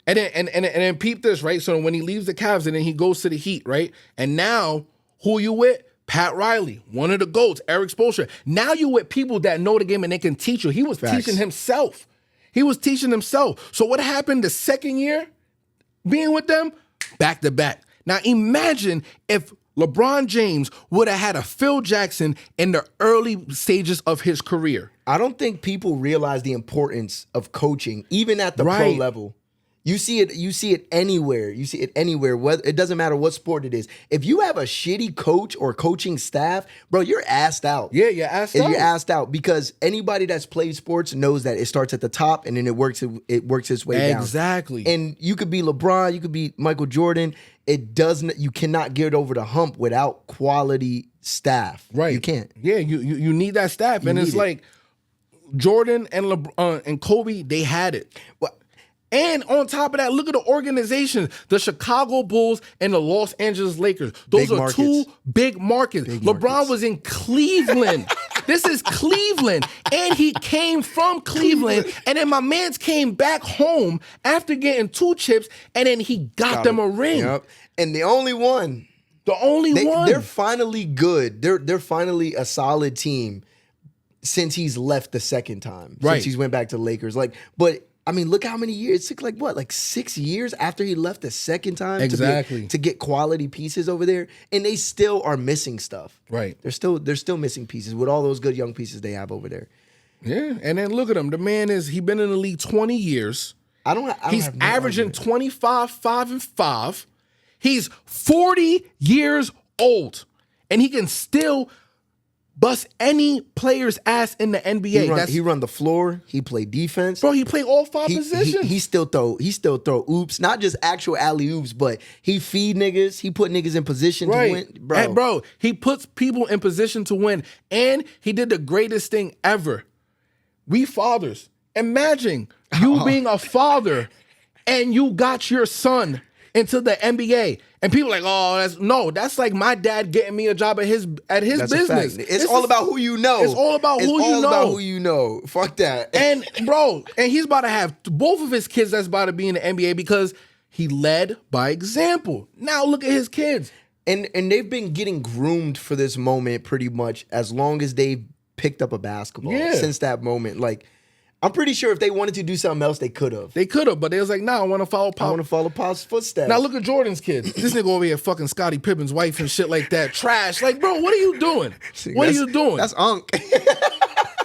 And then peep this, right? So when he leaves the Cavs and then he goes to the Heat, right? And now who you with? Pat Riley, one of the GOATs, Eric Spoelstra. Now you with people that know the game and they can teach you. He was teaching himself. So what happened the second year being with them? Back to back. Now imagine if LeBron James would have had a Phil Jackson in the early stages of his career. I don't think people realize the importance of coaching, even at the pro level. You see it anywhere. Whether it doesn't matter what sport it is. If you have a shitty coach or coaching staff, bro, you're assed out. Yeah, you're assed out. You're assed out because anybody that's played sports knows that it starts at the top and then it works its way down. Exactly. And you could be LeBron, you could be Michael Jordan. You cannot get over the hump without quality staff. Right. You can't. Yeah, you need that staff. And it's like Jordan and LeBron and Kobe, they had it. Well, and on top of that, look at the organization, the Chicago Bulls and the Los Angeles Lakers. Those are two big markets. LeBron was in Cleveland. This is Cleveland. And he came from Cleveland. And then my mans came back home after getting 2 chips, and then he got them a ring. Yep. And the only one. They're finally good. They're finally a solid team since he's left the second time. Right. Since he's went back to the Lakers. But I mean, look how many years. It took like 6 years after he left the second time to get quality pieces over there. And they still are missing stuff. Right. They're still missing pieces with all those good young pieces they have over there. Yeah. And then look at him. The man he been in the league 20 years. He's averaging 25, 5, and 5. He's 40 years old. And he can still bust any player's ass in the NBA. He run the floor. He play defense. Bro, he play all 5 positions. He still throw oops, not just actual alley oops, but he feed niggas. He put niggas in position to win. Bro. And bro, he puts people in position to win. And he did the greatest thing ever. We fathers. Imagine you being a father and you got your son into the NBA. And people are like, oh, that's like my dad getting me a job at his business. It's all about who you know. It's all about who you know. Fuck that. And bro, and he's about to have both of his kids that's about to be in the NBA because he led by example. Now look at his kids. And they've been getting groomed for this moment pretty much as long as they've picked up a basketball since that moment. Like, I'm pretty sure if they wanted to do something else, they could have. But they was like, nah, I want to follow Pop. I want to follow Pop's footsteps. Now look at Jordan's kids. This nigga over here fucking Scottie Pippen's wife and shit like that. Trash. Like, bro, what are you doing? What are you doing? That's Unc.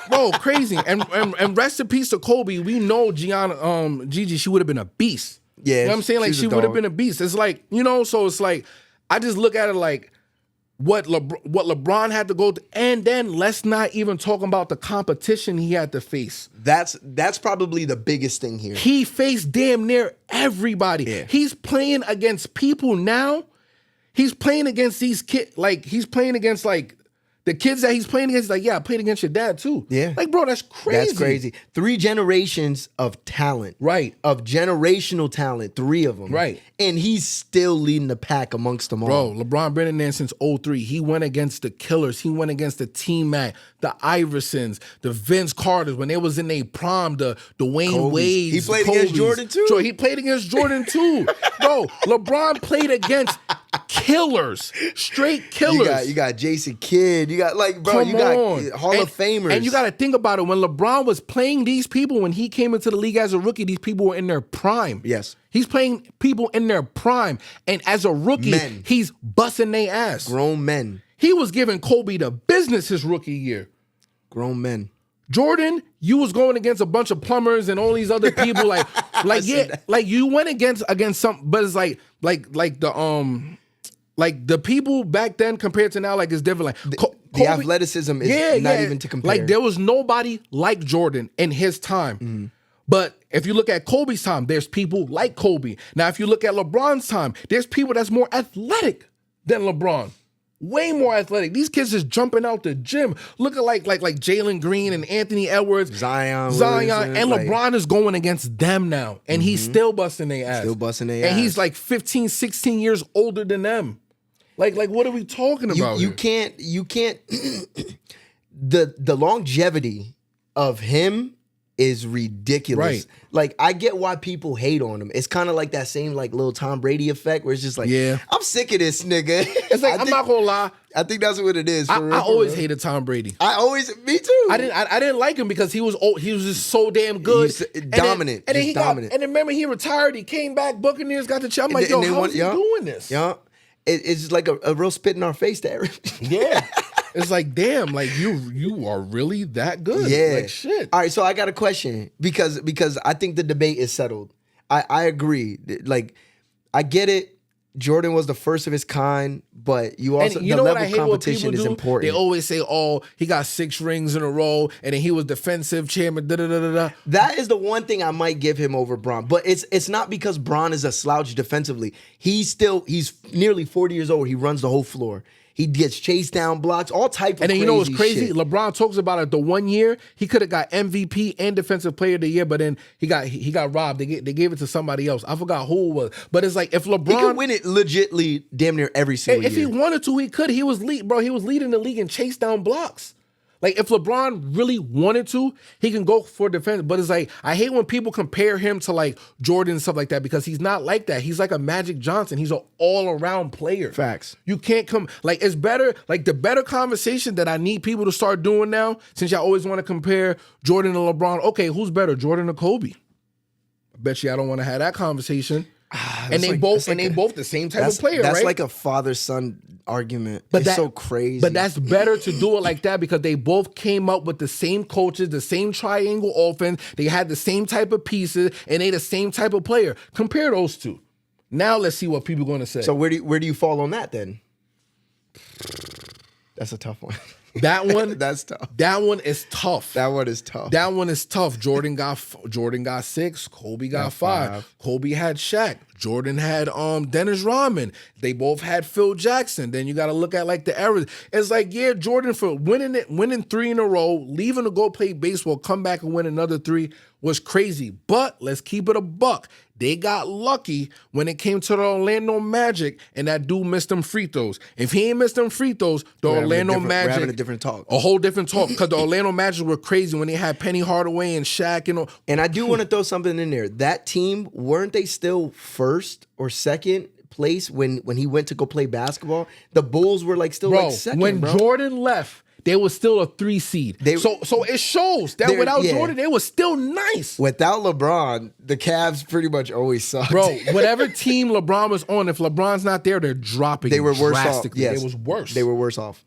Bro, crazy. And rest in peace to Kobe. We know Gigi, she would have been a beast. Yeah. You know what I'm saying? Like, she would have been a beast. It's like, so it's like, I just look at it like, what LeBron had to go through, and then let's not even talk about the competition he had to face. That's probably the biggest thing here. He faced damn near everybody. Yeah. He's playing against people now. He's playing against these kids. Like, he's playing against, like, the kids that he's playing against. Like, yeah, I played against your dad, too. Yeah. Like, bro, that's crazy. That's crazy. 3 generations of talent. Right. Of generational talent, 3 of them. Right. And he's still leading the pack amongst them all. Bro, LeBron been in there since 03. He went against the killers. He went against the T-Mac, the Iversons, the Vince Carters when they was in their prime, the Dwayne Wades. He played against Jordan, too. He played against Jordan, too. Bro, LeBron played against killers. Straight killers. You got Jason Kidd. You got, like, bro, you got Hall of Famers. And you got to think about it. When LeBron was playing these people, when he came into the league as a rookie, these people were in their prime. Yes. He's playing people in their prime. And as a rookie, he's busting their ass. Grown men. He was giving Kobe the business his rookie year. Grown men. Jordan, you was going against a bunch of plumbers and all these other people. Like you went against some, but it's like the people back then compared to now, like, it's different. Like the athleticism is not even to compare. Like, there was nobody like Jordan in his time. Mm-hmm. But if you look at Kobe's time, there's people like Kobe. Now, if you look at LeBron's time, there's people that's more athletic than LeBron. Way more athletic. These kids is jumping out the gym, looking like Jalen Green and Anthony Edwards, Zion, and LeBron is going against them now, and he's still busting their ass. And he's like 15, 16 years older than them. Like what are we talking about? You can't. The longevity of him is ridiculous. Right. Like, I get why people hate on him. It's kind of like that same like little Tom Brady effect where it's just like, I'm sick of this nigga. It's like, I'm not gonna lie. I think that's what it is. I always hated Tom Brady. Me too. I didn't like him because he was old. He was just so damn good. Dominant. And then remember he retired. He came back. Buccaneers got the chance. I'm like, yo, how is he doing this? Yeah. It's like a real spit in our face to everything. Yeah. It's like, damn, like you are really that good. Yeah. Like shit. All right, so I got a question because I think the debate is settled. I agree. Like, I get it. Jordan was the first of his kind, but the level of competition is important. They always say, oh, he got 6 rings in a row, and then he was defensive chairman, da-da-da-da-da. That is the one thing I might give him over Bron. But it's not because Bron is a slouch defensively. He's nearly 40 years old. He runs the whole floor. He gets chased down, blocks, all type of crazy shit. And then you know what's crazy? Shit. LeBron talks about it. The 1 year he could have got MVP and Defensive Player of the Year, but then he got robbed. They gave it to somebody else. I forgot who it was. But it's like if LeBron, he could win it legitly, damn near every single year. If he wanted to, he could. He was leading the league in chase down blocks. Like, if LeBron really wanted to, he can go for defense. But it's like, I hate when people compare him to, like, Jordan and stuff like that because he's not like that. He's like a Magic Johnson. He's an all-around player. Facts. You can't come... Like, it's better... Like, the better conversation that I need people to start doing now, since y'all always want to compare Jordan and LeBron, okay, who's better, Jordan or Kobe? I bet you I don't want to have that conversation. And they both the same type of player, right? That's like a father-son argument. It's so crazy. But that's better to do it like that because they both came up with the same coaches, the same triangle offense. They had the same type of pieces, and they the same type of player. Compare those two. Now let's see what people are going to say. So where do you fall on that then? That's a tough one. That one, that's tough. That one is tough. That one is tough. That one is tough. Jordan got 6. Kobe got 5. Kobe had Shaq. Jordan had Dennis Rodman. They both had Phil Jackson. Then you got to look at like the eras. It's like, yeah, Jordan for winning 3 in a row, leaving to go play baseball, come back and win another 3 was crazy. But let's keep it a buck. They got lucky when it came to the Orlando Magic, and that dude missed them free throws. If he ain't missed them free throws, Orlando Magic... We're having a different talk. A whole different talk, because the Orlando Magic were crazy when they had Penny Hardaway and Shaq and all. And I do want to throw something in there. That team, weren't they still first or second place when he went to go play basketball? The Bulls were like still like second, when Jordan left, they were still a 3 seed. So it shows that without Jordan, they were still nice. Without LeBron, the Cavs pretty much always sucked. Bro, whatever team LeBron was on, if LeBron's not there, they're dropping. They were worse off. Yes. They was worse. They were worse off.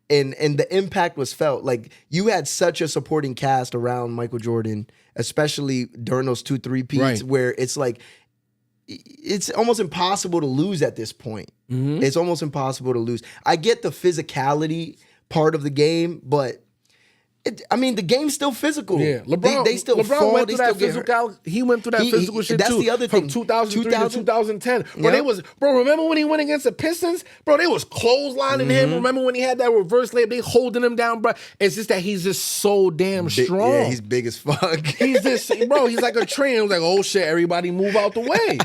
And the impact was felt. Like, you had such a supporting cast around Michael Jordan, especially during those 2 3-peats, where it's like, it's almost impossible to lose at this point. Mm-hmm. It's almost impossible to lose. I get the physicality part of the game, but the game's still physical. Yeah, LeBron still LeBron fall, went through that physical. He went through that physical shit that's too. The other thing. From 2003 to 2010. Yep. Remember when he went against the Pistons? Bro, they was clotheslining him. Remember when he had that reverse layup? They holding him down, bro. It's just that he's just so damn strong. Yeah, he's big as fuck. He's just, bro, he's like a train. It was like, oh shit, everybody move out the way.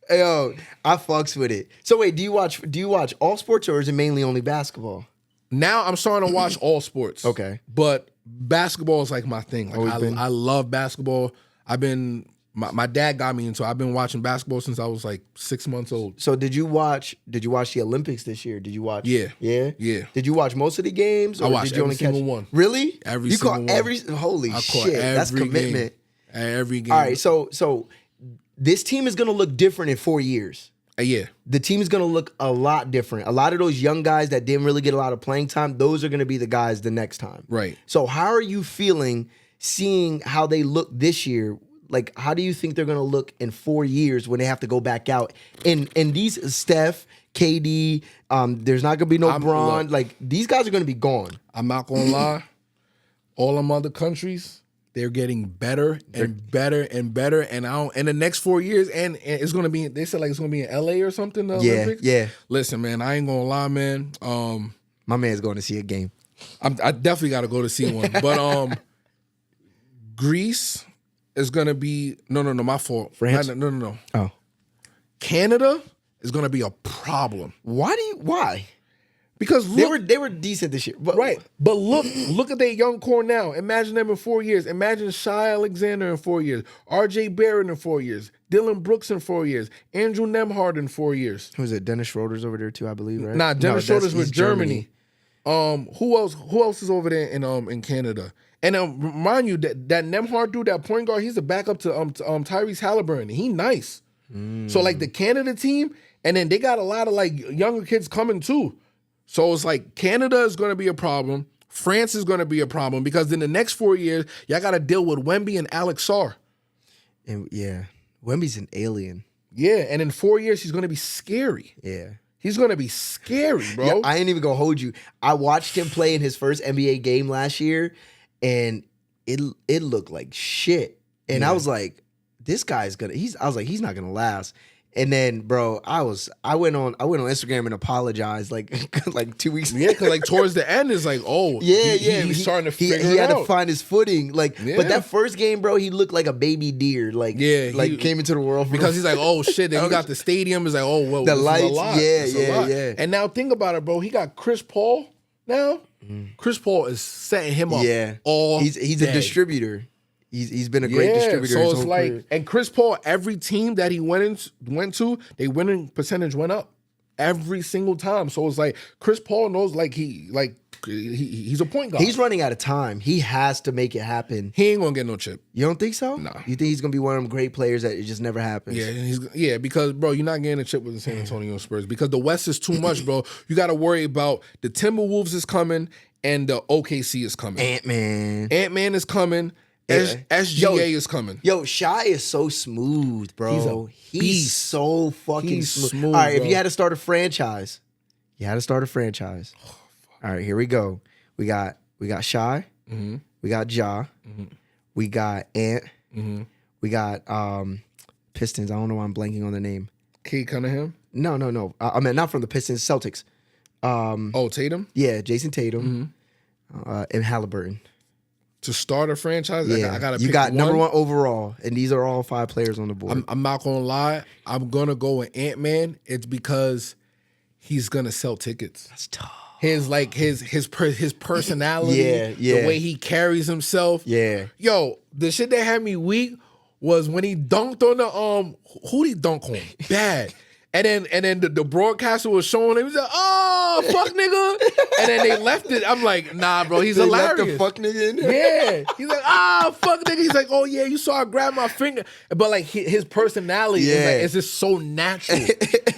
Yo, I fucks with it. So wait, do you watch all sports, or is it mainly only basketball? Now I'm starting to watch all sports. Okay. But basketball is like my thing. Like I love basketball. My dad got me into it. I've been watching basketball since I was like 6 months old. So did you watch the Olympics this year? Did you watch? Yeah. Yeah? Yeah. Did you watch most of the games? Or I watched did you every only single one. Really? Every single one. Holy shit. That's commitment. Every game. All right, so this team is gonna look different in 4 years. Yeah. The team is going to look a lot different. A lot of those young guys that didn't really get a lot of playing time, those are going to be the guys the next time. Right. So how are you feeling seeing how they look this year? Like, how do you think they're going to look in 4 years when they have to go back out? And these Steph, KD, there's not going to be no Bron. Like, these guys are going to be gone. I'm not going to lie. All them other countries, they're getting better and better and better. And in the next 4 years, and it's gonna be. They said like it's gonna be in LA or something. The Olympics. Yeah. Listen, man, I ain't gonna lie, man. My man's going to see a game. I definitely got to go to see one. But Greece is gonna be no. My fault. France? No. Oh, Canada is gonna be a problem. Why? Because look, They were decent this year, but right. But look at their young core now. Imagine them in 4 years. Imagine Shai Alexander in 4 years, R.J. Barrett in 4 years, Dylan Brooks in 4 years, Andrew Nembhard in 4 years. Who is it? Dennis Schroeder's over there too, I believe, right? Nah, Dennis Schroeder's with Germany. Who else is over there in Canada? And remind you that Nembhard dude, that point guard, he's the backup to Tyrese Halliburton. He nice. So like the Canada team, and then they got a lot of like younger kids coming too. So it's like Canada is going to be a problem. France is going to be a problem because in the next 4 years, y'all got to deal with Wemby and Alex Sarr. And yeah, Wemby's an alien. Yeah, and in 4 years, he's going to be scary. Yeah. He's going to be scary, bro. Yeah, I ain't even going to hold you. I watched him play in his first NBA game last year, and it looked like shit. And I was like, this guy's going to, I was like, he's not going to last. And then, bro, I went on Instagram and apologized like 2 weeks ago. Yeah, because like towards the end, it's like, oh, he's starting to figure it out. He had to find his footing. But that first game, bro, he looked like a baby deer. He came into the world because he's like, oh shit. Then you got the stadium. It's like, oh well, the lights. Yeah. And now think about it, bro. He got Chris Paul now. Chris Paul is setting him up. Yeah, he's a distributor. He's been a great distributor. So his it's whole like, career. and Chris Paul, every team that he went to, their winning percentage went up every single time. So it's like Chris Paul knows, he's a point guard. He's running out of time. He has to make it happen. He ain't gonna get no chip. You don't think so? No. You think he's gonna be one of them great players that it just never happens? Yeah, because bro, you're not getting a chip with the San Antonio Spurs because the West is too much, bro. You got to worry about the Timberwolves is coming and the OKC is coming. Ant-Man is coming. SGA is coming. Yo, Shai is so smooth, bro. He's so fucking smooth. All right, bro. If you had to start a franchise, All right, here we go. We got Shai. Mm-hmm. We got Ja. Mm-hmm. We got Ant. Mm-hmm. We got Pistons. I don't know why I'm blanking on the name. Kate Cunningham? No. I mean, not from the Pistons. Celtics. Tatum? Yeah, Jason Tatum. Mm-hmm. And Halliburton. To start a franchise, yeah. I gotta pick you got one. number one overall, and these are all 5 players on the board. I'm not gonna lie. I'm gonna go with Ant-Man. It's because he's gonna sell tickets. That's tough. His personality, the way he carries himself. Yeah. Yo, the shit that had me weak was when he dunked on the who did he dunk on? Bad. And then the broadcaster was showing him. He was like, "Oh, fuck, nigga!" And then they left it. I'm like, "Nah, bro, he's hilarious." Left the fuck nigga in there. Yeah, he's like, fuck, nigga." He's like, "Oh yeah, you saw I grab my finger," but like his personality is like, it's just so natural.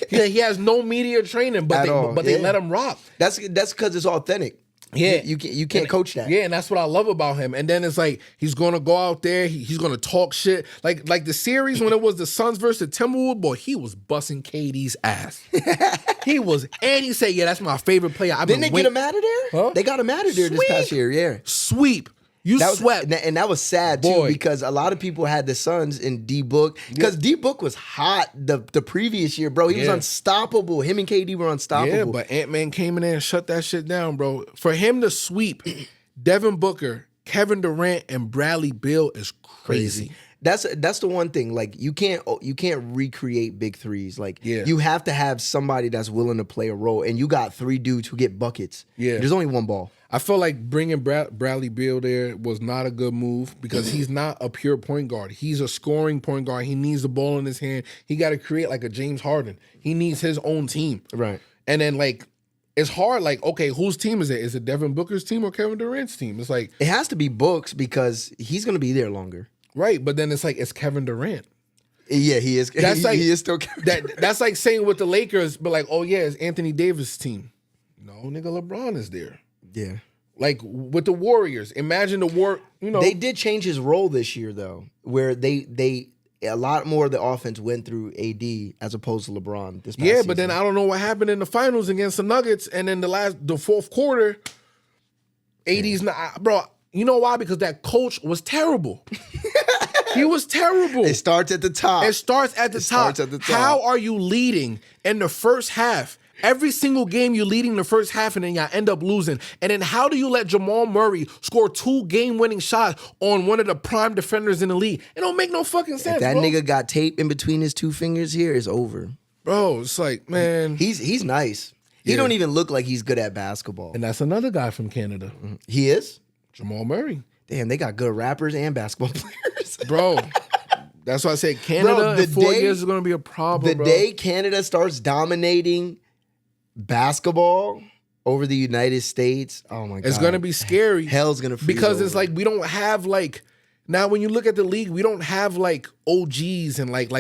He has no media training, but they let him rock. That's because it's authentic. Yeah, you can't coach that. Yeah, and that's what I love about him. And then it's like he's gonna go out there, he's gonna talk shit. Like the series when it was the Suns versus the Timberwolves, boy, he was busting KD's ass. And he said, "Yeah, that's my favorite player." Didn't they get him out of there? Huh? They got him out of there this past year. Yeah, sweep. You swept. And that was sad, too, because a lot of people had the Suns in D-Book. Because D-Book was hot the previous year, bro. He was unstoppable. Him and KD were unstoppable. Yeah, but Ant-Man came in there and shut that shit down, bro. For him to sweep Devin Booker, Kevin Durant, and Bradley Beal is crazy. That's the one thing. Like, you can't recreate big threes. Like, you have to have somebody that's willing to play a role. And you got 3 dudes who get buckets. Yeah. There's only one ball. I feel like bringing Bradley Beal there was not a good move because he's not a pure point guard. He's a scoring point guard. He needs the ball in his hand. He got to create like a James Harden. He needs his own team. Right. And then like, it's hard. Like, okay, whose team is it? Is it Devin Booker's team or Kevin Durant's team? It's like. It has to be Books because he's going to be there longer. Right. But then it's like, it's Kevin Durant. Yeah, he is. He is still Kevin Durant. That's like saying with the Lakers, but like, oh yeah, it's Anthony Davis' team. No, nigga, LeBron is there. Yeah. Like with the Warriors, imagine They did change his role this year though, where they a lot more of the offense went through AD as opposed to LeBron this past season. But then I don't know what happened in the finals against the Nuggets, and then the fourth quarter, AD's not, bro. you know why? Because that coach was terrible. He was terrible. It starts at the top. It starts at the top. How are you leading in the first half? Every single game you're leading the first half and then y'all end up losing. And then how do you let Jamal Murray score 2 game-winning shots on one of the prime defenders in the league? It don't make no fucking sense, If that nigga got tape in between his 2 fingers here, it's over. Bro, it's like, man. He's nice. He don't even look like he's good at basketball. And that's another guy from Canada. He is? Jamal Murray. Damn, they got good rappers and basketball players. Bro, that's why I said Canada in 4 years is going to be a problem, The day Canada starts dominating basketball over the United States, oh my God. It's going to be scary. Hell's going to freeze Because over. it's like we don't have like, now when you look at the league, we don't have like OGs and like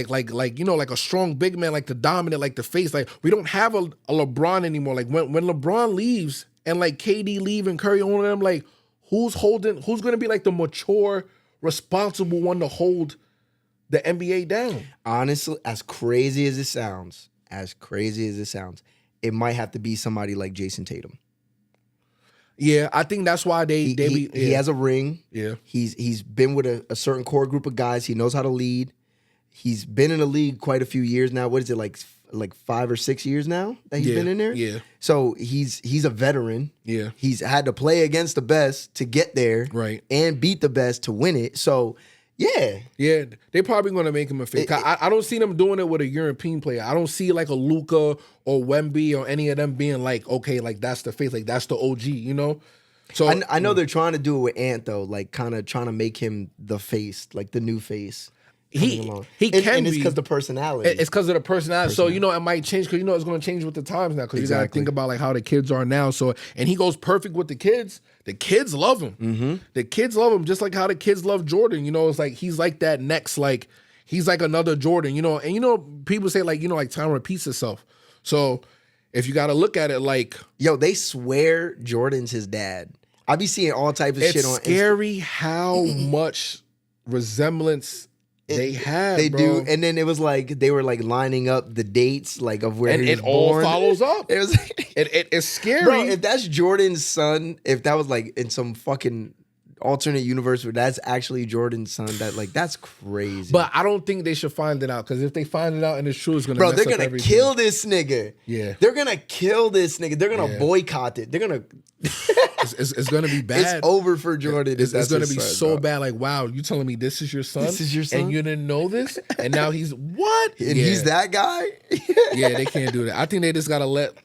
you know, like a strong big man, like the dominant, like the face. Like we don't have a LeBron anymore. Like when LeBron leaves and like KD leave and Curry on them, like who's going to be like the mature, responsible one to hold the NBA down? Honestly, as crazy as it sounds, it might have to be somebody like Jason Tatum. Yeah, I think that's why he has a ring. Yeah. He's been with a certain core group of guys. He knows how to lead. He's been in the league quite a few years now. What is it, like 5 or 6 years now that he's been in there? Yeah. So he's a veteran. Yeah. He's had to play against the best to get there. Right. And beat the best to win it. So yeah. Yeah, they probably going to make him a fit. I don't see them doing it with a European player. I don't see like a Luka or Wemby or any of them being like, okay, like that's the face, like that's the OG, you know? So I know they're trying to do it with Ant though, like kind of trying to make him the face, like the new face. He and can it's be. because the personality. It's because of the personality. So, you know, it might change because, you know, it's going to change with the times now because you got to think about like how the kids are now. So, and he goes perfect with the kids. The kids love him. Mm-hmm. The kids love him just like how the kids love Jordan. You know, it's like he's like that next, like he's like another Jordan, you know. And, you know, people say like, you know, like time repeats itself. So if you got to look at it like. Yo, they swear Jordan's his dad. I be seeing all types of shit on Instagram. It's scary how much resemblance they have. They bro. do, and then it was like they were like lining up the dates, like of where he was all born. follows up. It was, it's scary, bro. If that's Jordan's son, if that was like in some fucking alternate universe where that's actually Jordan's son, that's crazy. But I don't think they should find it out because if they find it out and it's true, it's gonna. Bro, mess they're up gonna everything. kill this nigga. Yeah, they're gonna kill this nigga. They're gonna boycott it. They're gonna. It's gonna be bad. It's over for Jordan. It's gonna be so bad. Like, wow, you telling me this is your son? This is your son, and you didn't know this, and now he's what? And he's that guy. Yeah, they can't do that. I think they just gotta let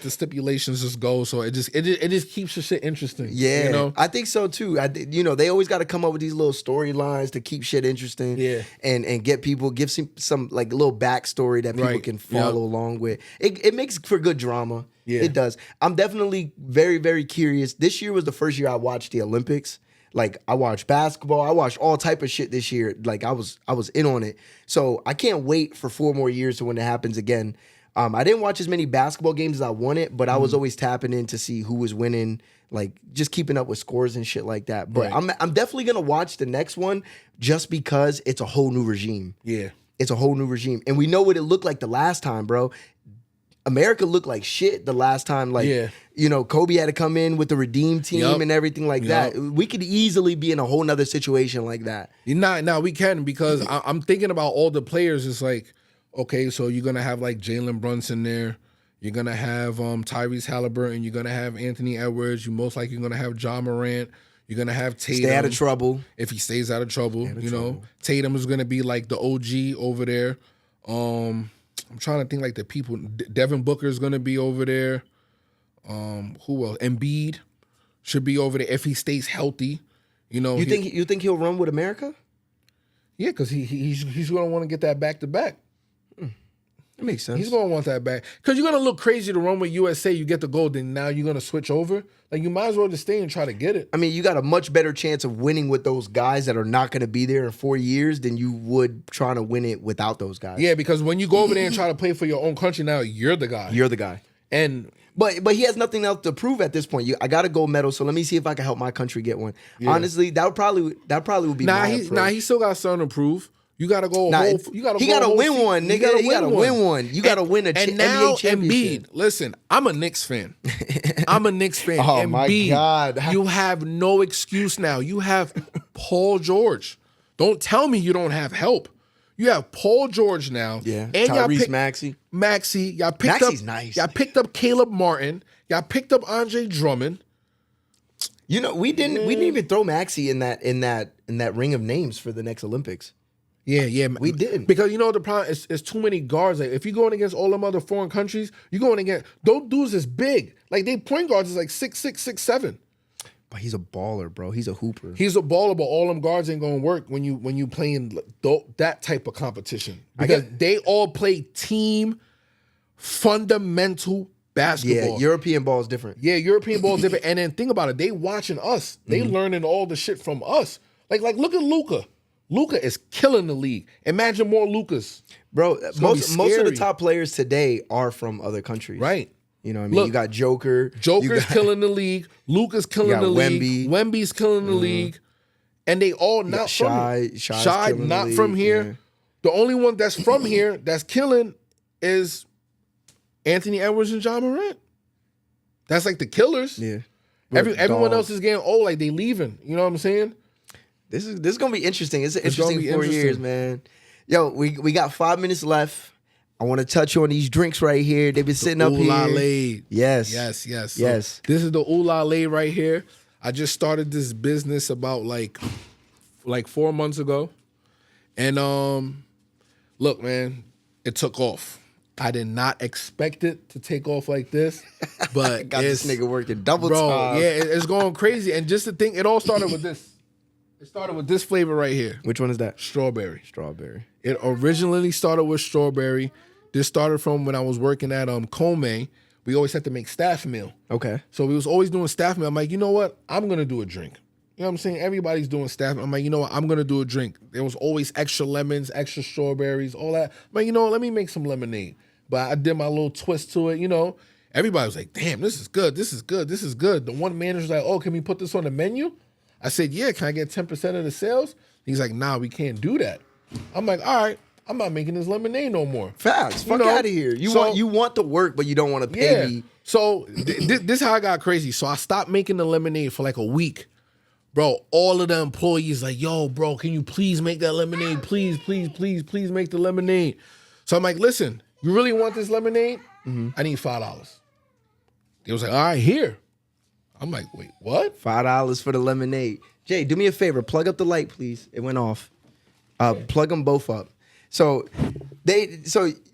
the stipulations just go. So it just keeps the shit interesting. Yeah, you know? I think so too. You know, they always got to come up with these little storylines to keep shit interesting. Yeah, and get people give some like little backstory that people can follow along with. It makes for good drama. Yeah, it does. I'm definitely very, very curious. This year was the first year I watched the Olympics. Like I watched basketball, I watched all type of shit this year. Like I was in on it. So I can't wait for 4 more years to when it happens again. I didn't watch as many basketball games as I wanted, but I was always tapping in to see who was winning, like just keeping up with scores and shit like that. But I'm definitely gonna watch the next one just because it's a whole new regime. Yeah, it's a whole new regime, and we know what it looked like the last time, bro. America looked like shit the last time. Like, you know, Kobe had to come in with the Redeem team and everything like that. We could easily be in a whole nother situation like that. No, we can because I'm thinking about all the players. It's like, okay, so you're going to have like Jalen Brunson there. You're going to have Tyrese Halliburton. You're going to have Anthony Edwards. You most likely going to have John Morant. You're going to have Tatum. Stay out of trouble. If he stays out of trouble, know. Tatum is going to be like the OG over there. I'm trying to think like the people. Devin Booker is going to be over there. Who else? Embiid should be over there if he stays healthy. You know, you think he'll run with America? Yeah, because he's going to want to get that back to back. That makes sense. He's going to want that back because you're going to look crazy to run with USA. You get the gold, then now you're going to switch over. Like you might as well just stay and try to get it. I mean, you got a much better chance of winning with those guys that are not going to be there in 4 years than you would trying to win it without those guys. Yeah, because when you go over there and try to play for your own country, now you're the guy. You're the guy. And but he has nothing else to prove at this point. I got a gold medal, so let me see if I can help my country get one. Yeah. Honestly, that probably would be my approach. He still got something to prove. You gotta go. He gotta win one, nigga. He gotta win one. You gotta win a NBA championship. Embiid, listen, I'm a Knicks fan. I'm a Knicks fan. Oh Embiid, my God. You have no excuse now. You have Paul George. Don't tell me you don't have help. You have Paul George now. Yeah. And Tyrese Maxey. Y'all picked Maxey's up. nice. Y'all picked up Caleb Martin. Y'all picked up Andre Drummond. You know, we didn't even throw Maxey in that ring of names for the next Olympics. Yeah, we didn't, because you know the problem is too many guards. Like if you're going against all them other foreign countries, you're going against those dudes is big. Like they point guards is like 6'6", 6'7". But he's a baller, bro. He's a hooper. He's a baller, but all them guards ain't gonna work when you playing that type of competition because they all play team fundamental basketball. Yeah, European ball is different. Yeah, European ball is different. And then think about it, they watching us. They learning all the shit from us. Like look at Luka. Luka is killing the league. Imagine more Lukas. Bro, most of the top players today are from other countries. Right. You know what I mean? Look, you got Joker. Joker's killing the league. Luka's killing the league. Wemby's killing the league. And they all not from here. Shy not from here. Yeah. The only one that's from here that's killing is Anthony Edwards and John Morant. That's like the killers. Yeah. Everyone else is getting old, like they leaving. You know what I'm saying? This is gonna be interesting. It's an interesting 4 years, man. Yo, we got 5 minutes left. I want to touch on these drinks right here. They've been sitting up here. OulaLade. Yes. So this is the OulaLade right here. I just started this business about like 4 months ago. And look, man, it took off. I did not expect it to take off like this, but got this nigga working double time. Yeah, it's going crazy. And just to think, it all started with this. It started with this flavor right here. Which one is that? Strawberry. Strawberry. It originally started with strawberry. This started from when I was working at Comey. We always had to make staff meal. Okay. So we was always doing staff meal. I'm like, you know what? I'm going to do a drink. You know what I'm saying? Everybody's doing staff. I'm like, you know what? I'm going to do a drink. There was always extra lemons, extra strawberries, all that. I'm like, you know what? Let me make some lemonade. But I did my little twist to it, you know. Everybody was like, damn, this is good. This is good. This is good. The one manager was like, oh, can we put this on the menu? I said, yeah, can I get 10% of the sales? He's like, nah, we can't do that. I'm like, all right, I'm not making this lemonade no more. Facts. Fuck out of here. You want the work, but you don't want to pay me. So this is how I got crazy. So I stopped making the lemonade for like a week. Bro, all of the employees like, yo, bro, can you please make that lemonade? Please, please, please, please make the lemonade. So I'm like, listen, you really want this lemonade? I need $5. They was like, all right, here. I'm like, wait, what? $5 for the lemonade. Jay, do me a favor. Plug up the light, please. It went off. Plug them both up. So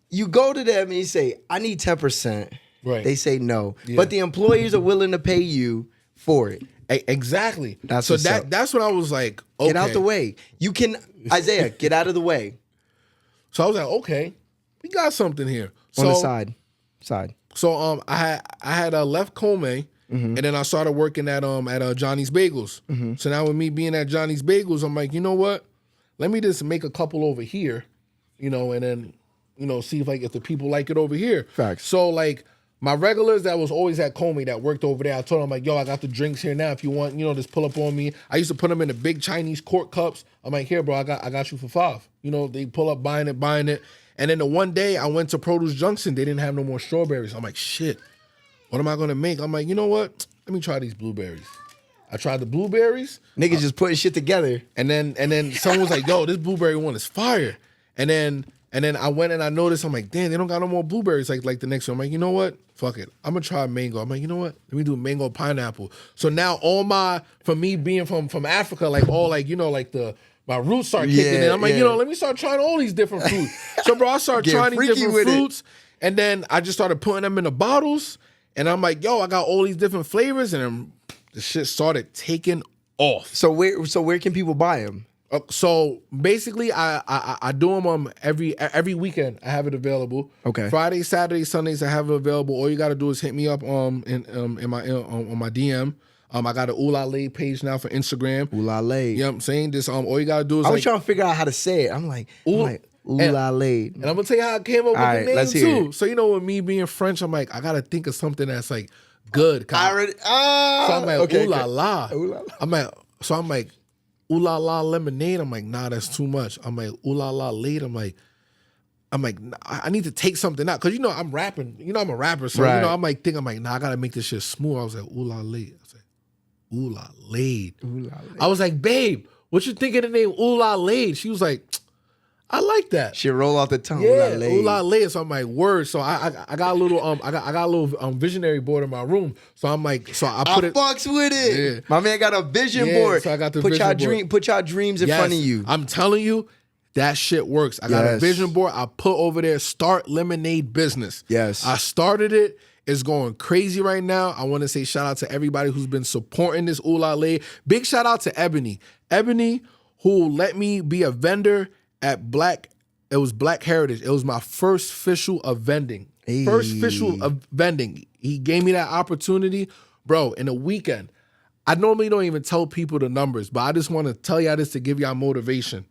you go to them and you say, I need 10%. Right. They say no. Yeah. But the employers are willing to pay you for it. Exactly. That's what I was like, okay. Get out the way. You can, Isaiah, get out of the way. So I was like, okay, we got something here. On the side. So I had left Comey. And then I started working at Johnny's Bagels. So now with me being at Johnny's Bagels, I'm like, you know what? Let me just make a couple over here, you know, and then, you know, see if the people like it over here. Facts. So like my regulars that was always at Comey that worked over there, I told them, like, yo, I got the drinks here now. If you want, you know, just pull up on me. I used to put them in the big Chinese quart cups. I'm like, here, bro, I got you for $5. You know, they pull up buying it. And then the one day I went to Produce Junction, they didn't have no more strawberries. I'm like, shit. What am I gonna make? I'm like, you know what? Let me try these blueberries. I tried the blueberries. Niggas just putting shit together. And then someone was like, yo, this blueberry one is fire. And then I went and I noticed, I'm like, damn, they don't got no more blueberries like the next one. I'm like, you know what? Fuck it. I'm gonna try mango. I'm like, you know what? Let me do mango pineapple. So now from me being from Africa, like all like, you know, like my roots start kicking in. I'm like, you know, let me start trying all these different fruits. So bro, I started trying these different fruits. And then I just started putting them in the bottles. And I'm like, yo, I got all these different flavors, and then the shit started taking off. So where can people buy them? So basically, I do them every weekend. I have it available. Okay. Fridays, Saturdays, Sundays, I have it available. All you got to do is hit me up on my DM. I got an OulaLade page now for Instagram. OulaLade. You know what I'm saying? This all you got to do is I was trying to figure out how to say it. I'm like OulaLade. And I'm gonna tell you how I came up with the name too. So you know, with me being French, I'm like, I gotta think of something that's like good. So I'm like, okay, ooh la la. I'm like, OulaLade lemonade. I'm like, nah, that's too much. I'm like, OulaLade. I'm like, nah, I need to take something out. Cause you know, I'm rapping. You know, I'm a rapper. So, you know, I'm like, nah, I gotta make this shit smooth. I was like, OulaLade. I was like, OulaLade. I was like, babe, what you think of the name OulaLade? She was like, I like that. She roll off the tongue. Yeah, OulaLade. So I'm like, word. So I got a little I got a little visionary board in my room. So I'm like, so I put it. Fucks with it. Yeah. My man got a vision board. So I got the put vision board. Put your dreams in front of you. I'm telling you, that shit works. I got a vision board. I put over there, start lemonade business. Yes. I started it. It's going crazy right now. I want to say shout out to everybody who's been supporting this OulaLade. Big shout out to Ebony. Ebony, who let me be a vendor at Black Heritage. It was my first official of vending. Hey. First official of vending. He gave me that opportunity. Bro, in a weekend, I normally don't even tell people the numbers, but I just want to tell y'all this to give y'all motivation.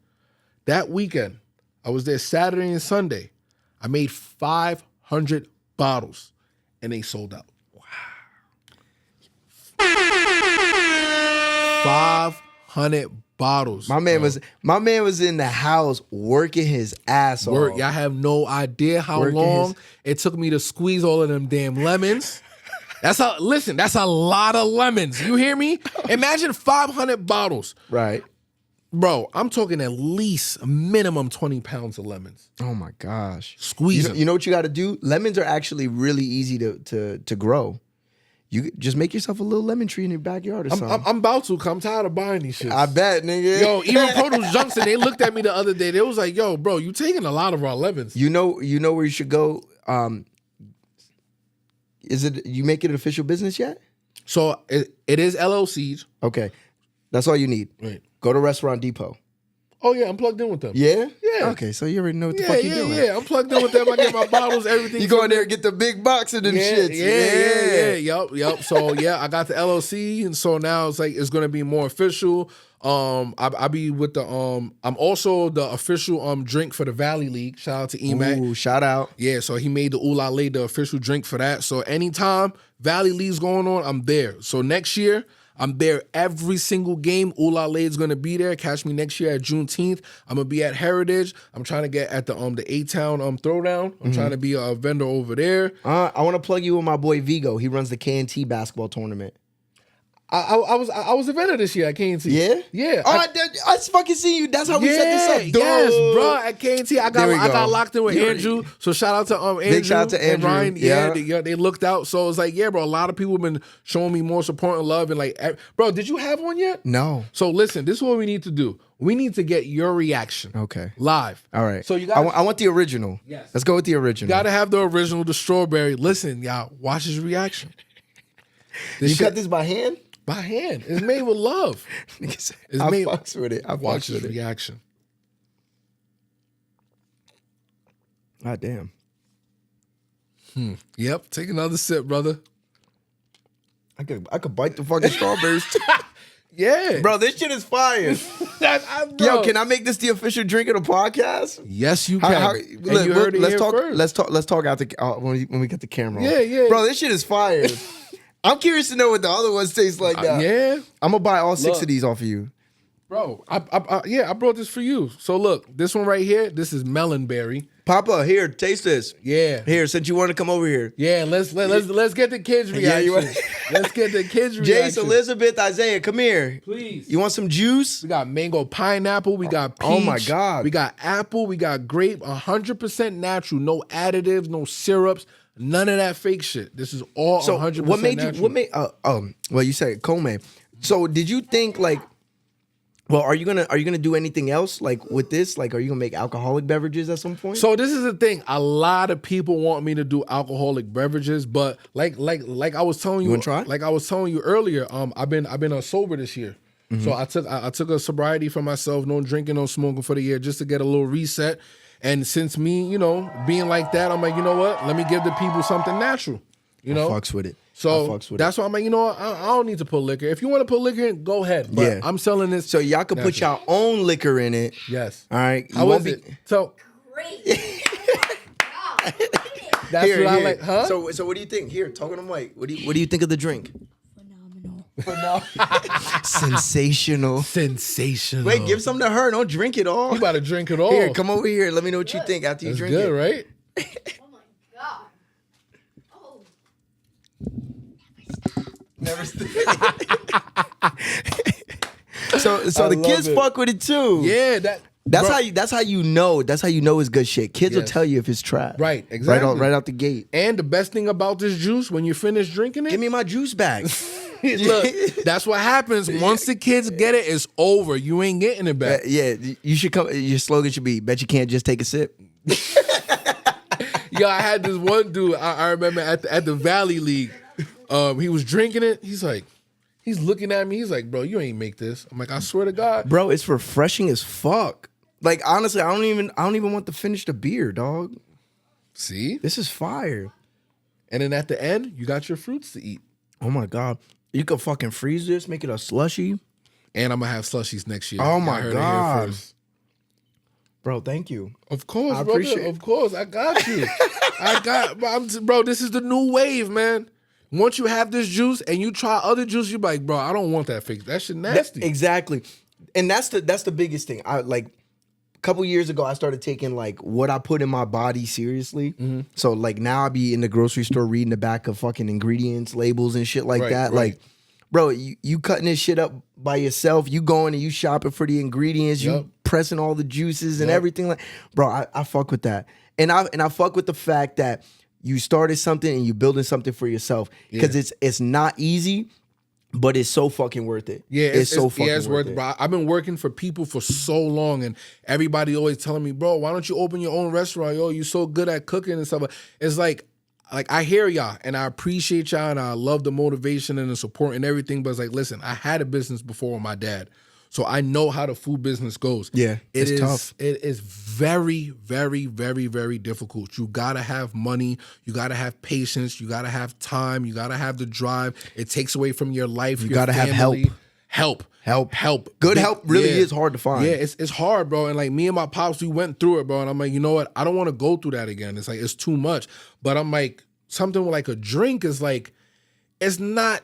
That weekend, I was there Saturday and Sunday. I made 500 bottles, and they sold out. Wow. 500 bottles. My man was in the house working his ass off. Y'all have no idea how long it took me to squeeze all of them damn lemons. That's a lot of lemons. You hear me? Imagine 500 bottles. Right. Bro, I'm talking at least a minimum 20 pounds of lemons. Oh my gosh. Squeeze them. You know what you got to do? Lemons are actually really easy to grow. You just make yourself a little lemon tree in your backyard or something. I'm about to, cause I'm tired of buying these shits. I bet, nigga. Yo, even Produce Junction, they looked at me the other day. They was like, yo, bro, you taking a lot of our lemons. You know where you should go? You make it an official business yet? So it is LLCs. Okay. That's all you need. Right. Go to Restaurant Depot. Oh yeah, I'm plugged in with them. Yeah? Yeah. Okay, so you already know what the fuck you're doing. Yeah, I'm plugged in with them. I get my bottles, everything. You go in there and get the big box of them shits. Yeah. Yup. So yeah, I got the LLC, and so now it's gonna be more official. I be with the I'm also the official drink for the Valley League. Shout out to Emac. Ooh, shout out. Yeah, so he made the OulaLade the official drink for that. So anytime Valley League's going on, I'm there. So next year, I'm there every single game. OulaLade's gonna be there. Catch me next year at Juneteenth. I'm gonna be at Heritage. I'm trying to get at the A-Town Throwdown. I'm trying to be a vendor over there. I want to plug you with my boy Vigo. He runs the K&T basketball tournament. I was a vendor this year at K&T. Yeah? Yeah. Oh, I fucking see you. That's how we set this up. Dude. Yes, bro. At K&T, I got locked in with Andrew. So shout out to Andrew. Big shout out to Andrew. And Ryan. Yeah, they looked out. So it's like, yeah, bro, a lot of people have been showing me more support and love. And like, bro, did you have one yet? No. So listen, this is what we need to do. We need to get your reaction. Okay. Live. All right. So you got I want the original. Yes. Let's go with the original. You got to have the original, the strawberry. Listen, y'all, watch his reaction. You cut this by hand? By hand. It's made with love. I fucks with it. Watch his reaction. God damn. Yep. Take another sip, brother. I could bite the fucking strawberries too. Yeah. Bro, this shit is fire. Yo, can I make this the official drink of the podcast? Yes, you can. Let's talk out when we get the camera on. Yeah. Bro, this shit is fire. I'm curious to know what the other ones taste like now. Yeah. I'm gonna buy all 6 of these off of you. Bro, I brought this for you. So look, this one right here, this is melon berry. Papa, here, taste this. Yeah. Here, since you want to come over here. Yeah, let's get the kids' reaction. Let's get the kids' reaction. Jace, Elizabeth, Isaiah, come here. Please. You want some juice? We got mango pineapple, we got peach. Oh my God. We got apple, we got grape, 100% natural, no additives, no syrups. None of that fake shit. This is all 100% what made natural. you? What made? Well, you said Kome. So did you think like? Well, are you gonna do anything else like with this? Like, are you gonna make alcoholic beverages at some point? So this is the thing. A lot of people want me to do alcoholic beverages, but like I was telling you, wanna try? Like I was telling you earlier, I've been sober this year. Mm-hmm. So I took a sobriety for myself, no drinking, no smoking for the year, just to get a little reset. And since me, being like that, I'm like, you know what? Let me give the people something natural. I fucks with it. So that's why I'm like, I don't need to put liquor. If you want to put liquor in, go ahead. But I'm selling this. So y'all can put your own liquor in it. Yes. All right. How is it? So Great. that's what I like, huh? So what do you think? Here, talking to Mike. What do you think of the drink? Phenomenal. Sensational. Sensational. Wait, give some to her. Don't drink it all. You about to drink it all. Here, come over here. Let me know what you think after you That's drink good, it. Right? Oh my god. Oh. Never So the kids fuck with it too. Yeah, That's how you know it's good shit. Kids will Yes. tell you if it's trash. Right, exactly. Right out the gate. And the best thing about this juice, when you finish drinking it, Give me my juice back. look, that's what happens. Once the kids get it, it's over. You ain't getting it back. Yeah, you should come. Your slogan should be, bet you can't just take a sip. Yo, I had this one dude, I remember at the Valley League. He was drinking it. He's looking at me. He's like, bro, you ain't make this. I'm like, I swear to God. Bro, it's refreshing as fuck. Like, honestly, I don't even want to finish the beer, dog. See? This is fire. And then at the end, you got your fruits to eat. Oh my God. You could fucking freeze this, make it a slushy. And I'm going to have slushies next year. Oh Y'all my heard it here God. first. Bro, thank you. Of course, I brother. appreciate it. Of course. I got you. Bro, this is the new wave, man. Once you have this juice and you try other juice, you're like, bro, I don't want that fake. That shit nasty. Exactly. And that's the biggest thing. I like a couple years ago, I started taking like what I put in my body seriously. Mm-hmm. So like now I be in the grocery store reading the back of fucking ingredients, labels and shit like Right, that. right. Like, bro, you cutting this shit up by yourself. You going and you shopping for the ingredients. Yep. You pressing all the juices and Yep. everything. Like, bro, I fuck with that. And I fuck with the fact that you started something and you building something for yourself because it's not easy. But it's so fucking worth it. Yeah, it's so fucking it's worth it, bro. I've been working for people for so long, and everybody always telling me, bro, why don't you open your own restaurant? Yo, you so good at cooking and stuff. It's like I hear y'all, and I appreciate y'all, and I love the motivation and the support and everything. But it's like, listen, I had a business before with my dad, so I know how the food business goes. Yeah, it's it's tough. It is very, very, very, very difficult. You gotta have money. You gotta have patience. You gotta have time. You gotta have the drive. It takes away from your life. You your gotta have family. Help. Good help really is hard to find. Yeah, it's hard, bro. And like me and my pops, we went through it, bro. And I'm like, you know what? I don't want to go through that again. It's like, it's too much. But I'm like, something with like a drink is like, it's not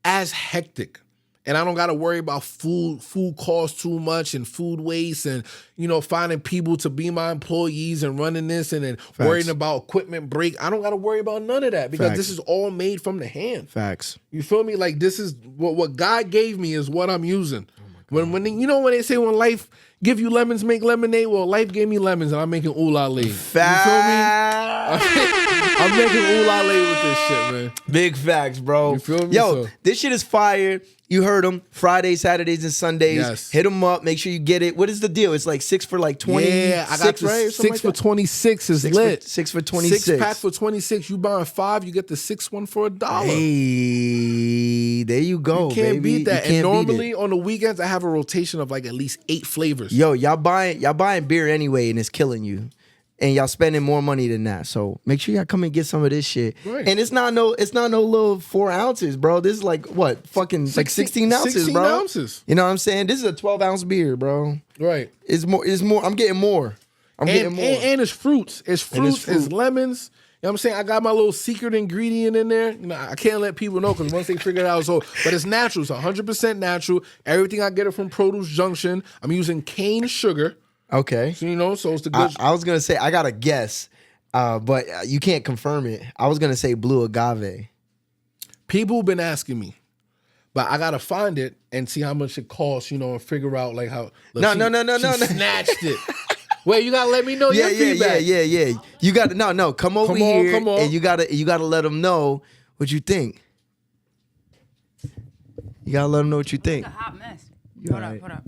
as hectic. And I don't got to worry about food costs too much and food waste and, you know, finding people to be my employees and running this and then worrying about equipment break. I don't got to worry about none of that because this is all made from the hand. Facts. You feel me? Like this is what God gave me is what I'm using. When you know when they say when life give you lemons, make lemonade. Well, life gave me lemons and I'm making OulaLade. Facts. You feel me? I'm making OulaLade with this shit, man. Big facts, bro. You feel me? Yo, So- this shit is fire. You heard them. Fridays, Saturdays, and Sundays. Yes. Hit them up. Make sure you get it. What is the deal? It's like 6 for like 20. Yeah, I got the right? Or something 6 like for that? 26 is Six lit. For, 6 for 26. 6 pack for 26. You buying 5, you get the 6th one for $1. Hey, there you go, You can't baby. beat that. You And can't beat normally it. on the weekends, I have a rotation of like at least 8 flavors. Yo, y'all buying beer anyway, and it's killing you. And y'all spending more money than that. So make sure y'all come and get some of this shit. Right. And it's not no little 4 ounces, bro. This is like what? Fucking like 16 ounces, 16 bro. ounces. You know what I'm saying? This is a 12-ounce beer, bro. Right. It's more. I'm getting more. Getting more. And it's fruits. It's fruits. fruit. It's lemons. You know what I'm saying? I got my little secret ingredient in there. You know, I can't let people know because once they figure it out, but it's natural. It's 100% natural. Everything I get it from Produce Junction. I'm using cane sugar. Okay. So, you know, so it's the good. I was gonna say I got a guess, but you can't confirm it. I was gonna say blue agave. People have been asking me, but I gotta find it and see how much it costs. You know, and figure out like how. Look, No. she snatched it. Wait, you gotta let me know your feedback. Yeah. You got to come over here come on. and you gotta let them know what you think. You gotta let them know what you think. It's a hot mess. You Hold alright? up, hold up.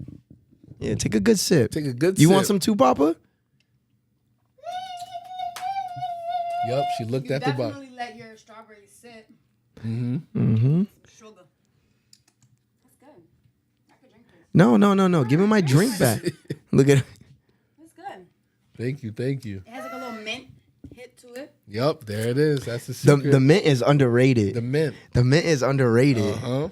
Yeah, take a good sip. Take a good You sip. want some too, Papa? Yep, she looked at the bottle. Definitely let your strawberries sit. Mm-hmm. Sugar. That's good. I could drink this. No. Give me my drink back. Look at it. That's good. Thank you. It has like a little mint hit to it. Yep, there it is. That's the secret. The mint is underrated. The mint. The mint is underrated. Uh-huh.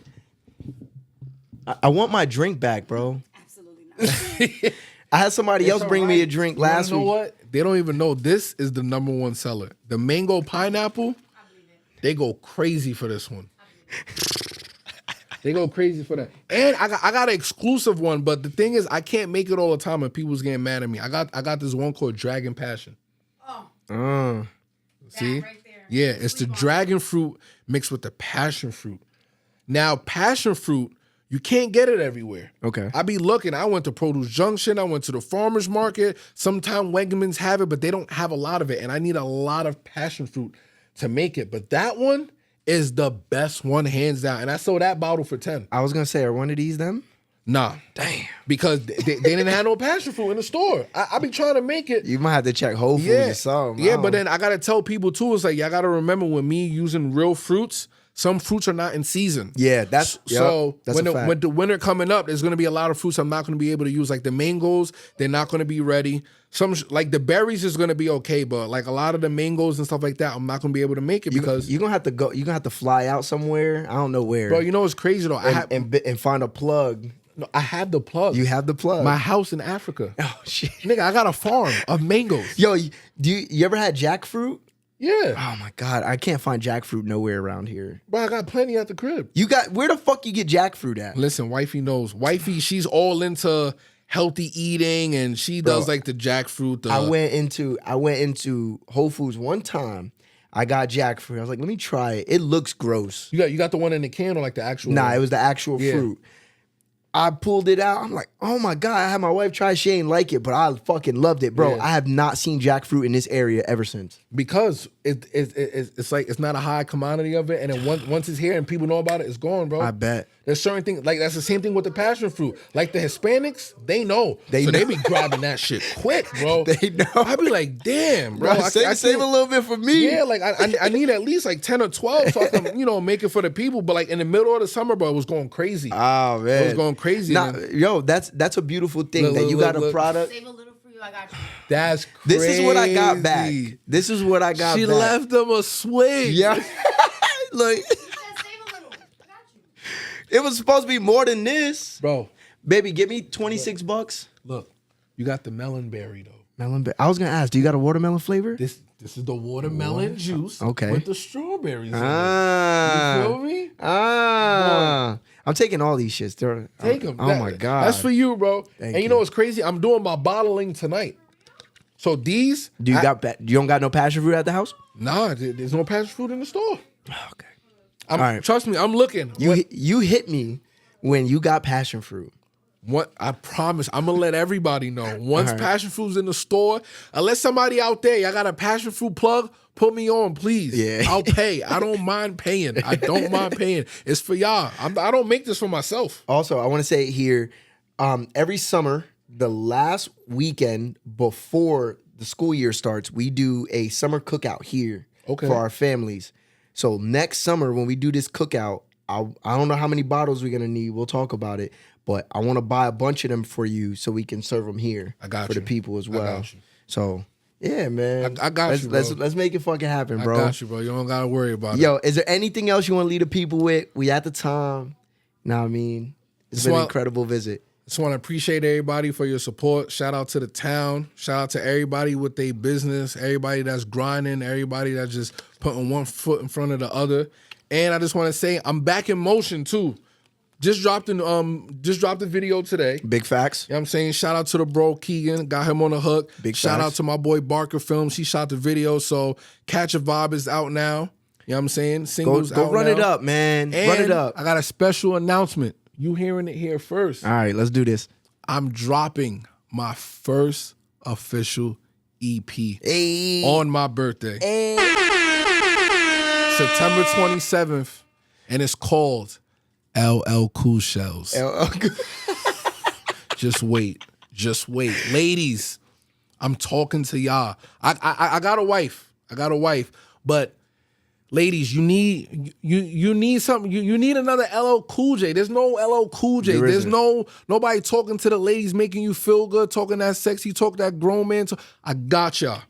I want my drink back, bro. Absolutely not. I had somebody else bring me a drink last You know week. what? They don't even know this is the #1 seller. The mango pineapple, I believe it. they go crazy for this one. They go crazy for that. And I got an exclusive one, but the thing is, I can't make it all the time, and people's getting mad at me. I got this one called Dragon Passion. Oh. See? Right there. Yeah, it's the dragon fruit mixed with the passion fruit. Now, passion fruit, you can't get it everywhere. Okay. I be looking. I went to Produce Junction. I went to the farmer's market. Sometimes Wegmans have it, but they don't have a lot of it. And I need a lot of passion fruit to make it. But that one is the best one, hands down. And I sold that bottle for 10. I was gonna say, are one of these them? Nah. Damn. Because they didn't have no passion fruit in the store. I be trying to make it. You might have to check Whole Foods or something. Yeah, but then I gotta tell people too, it's like, y'all gotta remember when me using real fruits, some fruits are not in season. Yeah, that's when a fact. when the winter coming up, there's gonna be a lot of fruits I'm not gonna be able to use. Like the mangoes, they're not gonna be ready. Some like the berries is gonna be okay, but like a lot of the mangoes and stuff like that, I'm not gonna be able to make it because you're gonna have to go. You're gonna have to fly out somewhere. I don't know where. bro, you know what's crazy though? and find a plug. No, I have the plug. You have the plug. My house in Africa. Oh shit, Nigga, I got a farm of mangoes. Yo, you ever had jackfruit? Yeah. Oh my god, I can't find jackfruit nowhere around here. Bro, I got plenty at the crib. You got where the fuck you get jackfruit at? Listen, wifey knows. Wifey, she's all into healthy eating and she does like the jackfruit. I went into Whole Foods one time. I got jackfruit. I was like, let me try it. It looks gross. You got the one in the can or like the actual Nah, one? it was the actual fruit. I pulled it out. I'm like, oh my God. I had my wife try. She ain't like it, but I fucking loved it, bro. Yeah. I have not seen jackfruit in this area ever since. Because it's like it's not a high commodity of it, and then once it's here and people know about it, it's gone, bro. I bet. There's certain things like that's the same thing with the passion fruit. Like the Hispanics, they know, They so know. they be grabbing that shit quick, bro. They know. I be like, damn, bro. I Save a little bit for me. Yeah, like I need at least like 10 or 12 so I can make it for the people. But like in the middle of the summer, bro, it was going crazy. Oh man, it was going crazy. Nah, man. yo, that's a beautiful thing that you got a product. Save a little for you. I got you. That's crazy. This is what I got back. This is what I got She back. left them a swing. Yeah. Like, Save a little. I got you. it was supposed to be more than this. Bro, Baby, give me $26. look, you got the melon berry though. Melon. I was gonna ask, do you got a watermelon flavor? This is the watermelon juice Okay. with the strawberries in it. Ah. You feel me? Ah. I'm taking all these shits. Take them. Oh my God. That's for you, bro. Thank and you know what's crazy? I'm doing my bottling tonight. So these, Do you you don't got no passion fruit at the house? Nah, there's no passion fruit in the store. Okay. All right. Trust me, I'm looking. You hit me when you got passion fruit. What I promise, I'm gonna let everybody know. Once All right. passion fruit's in the store, unless somebody out there, y'all got a passion fruit plug, put me on, please. Yeah. I'll pay. I don't mind paying. I don't mind paying. It's for y'all. I don't make this for myself. Also, I want to say here, every summer, the last weekend before the school year starts, we do a summer cookout here Okay. for our families. So next summer, when we do this cookout, I don't know how many bottles we're gonna need. We'll talk about it, but I want to buy a bunch of them for you so we can serve them here I got for you. the people as I well. got you. So yeah, man, I got let's, you, bro. Let's make it fucking happen, bro. I got you, bro. You don't gotta worry about it. Yo, is there anything else you want to leave the people with? We at the time. Know what I mean? It's been an incredible visit. Just want to appreciate everybody for your support. Shout out to the town. Shout out to everybody with their business, everybody that's grinding, everybody that's just putting one foot in front of the other. And I just want to say I'm back in motion too. Just dropped the video today. Big facts. You know what I'm saying? Shout out to the bro Keegan. Got him on the hook. Big Shout facts. out to my boy Barker Films. He shot the video. So Catch a Vibe is out now. You know what I'm saying? Singles Go out run now. it up, man. And Run it up. I got a special announcement. You hearing it here first. All right, let's do this. I'm dropping my first official EP Hey. on my birthday. September 27th. And it's called LL Cool Shells. Just wait. Just wait. Ladies, I'm talking to y'all. I got a wife. But ladies, you need something. You need another LL Cool J. There's no LL Cool J. There There's isn't. nobody talking to the ladies, making you feel good, talking that sexy, talk that grown man. I got y'all.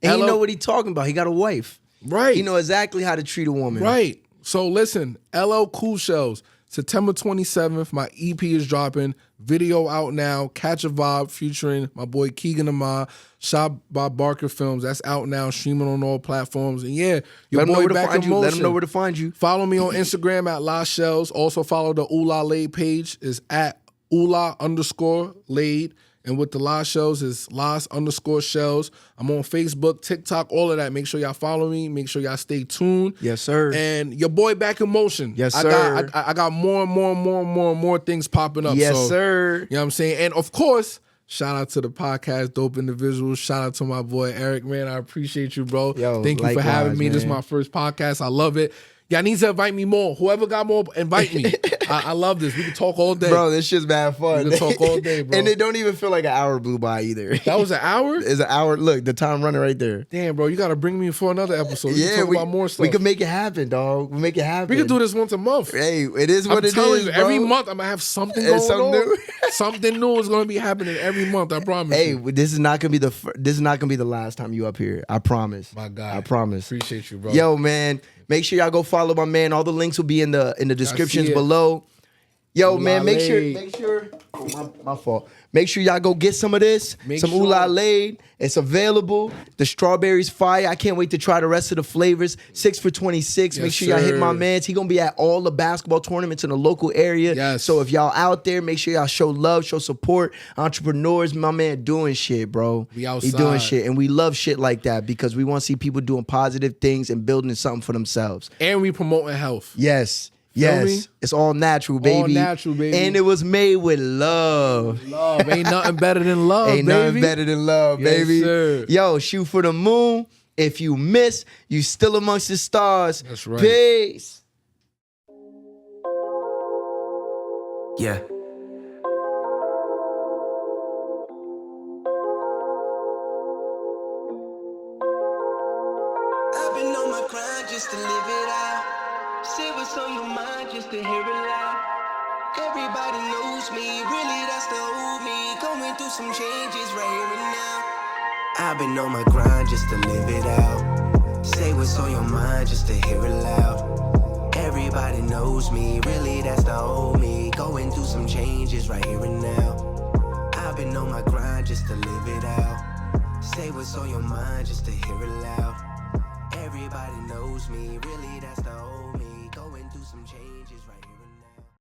And you LL know what he talking about. He got a wife. Right. He know exactly how to treat a woman. Right. So listen, LL Cool Shells, September 27th, my EP is dropping. Video out now. Catch a Vibe featuring my boy Keegan Amar. Shot by Barker Films. That's out now. Streaming on all platforms. And yeah, your boy back in motion. Let them know where to find you. Follow me on Instagram at Lass Shellz. Also follow the OulaLade page. Is at Oula_Lade. And with the Lass Shellz is Lass_Shellz. I'm on Facebook, TikTok, all of that. Make sure y'all follow me. Make sure y'all stay tuned. Yes, sir. And your boy back in motion. Yes, sir. I got more things popping up. Yes, so, sir. You know what I'm saying? And of course, shout out to the podcast, Dope Individuals. Shout out to my boy Erik, man. I appreciate you, bro. Yo, thank you for having me. Man. This is my first podcast. I love it. Y'all need to invite me more. Whoever got more, invite me. I love this. We can talk all day. Bro, this shit's mad fun. We can talk all day, bro. And it don't even feel like an hour blew by either. That was an hour? It's an hour. Look, the time running right there. Damn, bro, you got to bring me for another episode. We can talk about more stuff. We can make it happen, dog. We make it happen. We can do this once a month. Hey, it is what it is, telling you, bro. every month I'm going to have something going on. New. Something new is going to be happening every month. I promise Hey, you. this is not gonna be the last time you up here. I promise. My God. I promise. Appreciate you, bro. Yo, man. Make sure y'all go follow my man. All the links will be in the descriptions below. Yo, man, make sure. Oh, my fault. Make sure y'all go get some of this. Some OulaLade. It's available. The strawberry's fire. I can't wait to try the rest of the flavors. 6 for $26. Yes, make sure y'all hit my man. He gonna be at all the basketball tournaments in the local area. Yes. So if y'all out there, make sure y'all show love, show support. Entrepreneurs, my man doing shit, bro. We outside. He doing shit. And we love shit like that because we want to see people doing positive things and building something for themselves. And we promoting health. Yes. Feel me? It's all natural, baby. All natural, baby. And it was made with love. Love. Ain't nothing better than love, Ain't baby. nothing better than love, Yes, baby. sir. Yo, shoot for the moon. If you miss, you still amongst the stars. That's right. Peace. Yeah. I've been on my grind just to live it out. Say what's on your mind just to hear it loud. Everybody knows me, really that's the old me. Going through some changes right here and now. I've been on my grind just to live it out. Say what's on your mind just to hear it loud. Everybody knows me, really that's the old me. Going through some changes right here and now. I've been on my grind just to live it out. Say what's on your mind just to hear